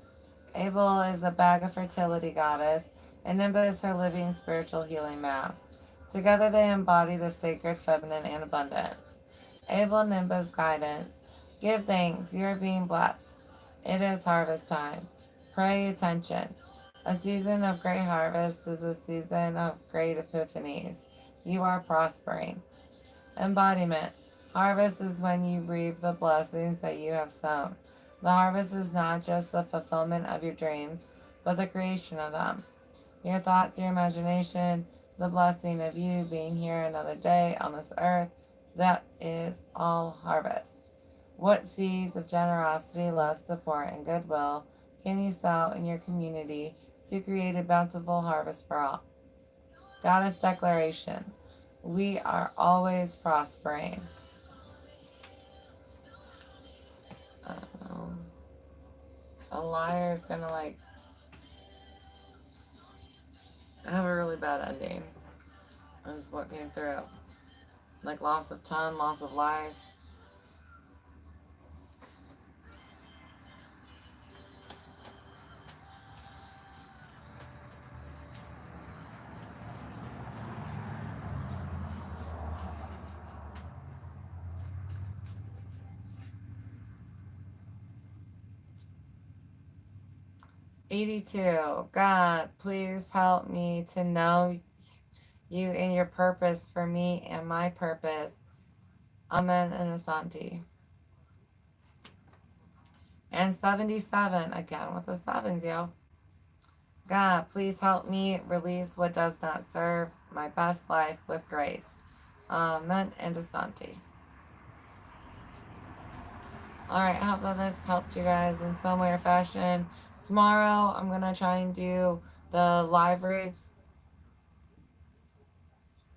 Abel is the bag of fertility goddess, and Nimba is her living spiritual healing mass. Together they embody the sacred feminine and abundance. Abel Nimba's guidance. Give thanks, you are being blessed. It is harvest time. Pray attention. A season of great harvest is a season of great epiphanies. You are prospering. Embodiment. Harvest is when you reap the blessings that you have sown. The harvest is not just the fulfillment of your dreams, but the creation of them. Your thoughts, your imagination, the blessing of you being here another day on this earth, that is all harvest. What seeds of generosity, love, support, and goodwill can you sow in your community to create a bountiful harvest for all? Goddess declaration. We are always prospering. A liar is gonna have a really bad ending. Is what came through. Like loss of tongue, loss of life. $82. God, please help me to know you and your purpose for me and my purpose. Amen and Asante. And 77, again with the sevens, yo. God, please help me release what does not serve my best life with grace. Amen and Asante. Alright, I hope that this helped you guys in some way or fashion. Tomorrow, I'm going to try and do the live reads.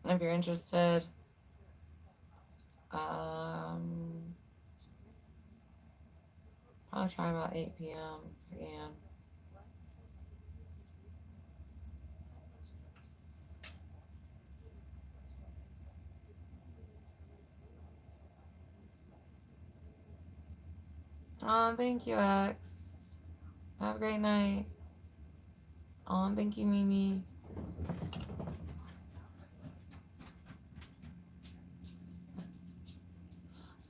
If you're interested. I'll try about 8 p.m. again. Oh, thank you, X. Have a great night. Oh, thank you, Mimi.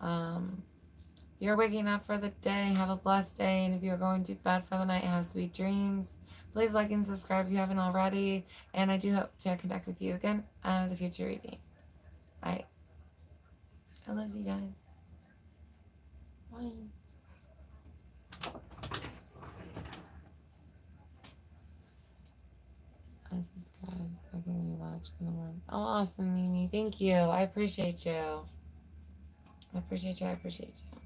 If you're waking up for the day, have a blessed day. And if you're going to bed for the night, have sweet dreams. Please like and subscribe if you haven't already. And I do hope to connect with you again at a future reading. Alright. I love you guys. Bye. Glasses, guys. I can rewatch in the morning. Oh, awesome, Mimi. Thank you. I appreciate you. I appreciate you. I appreciate you.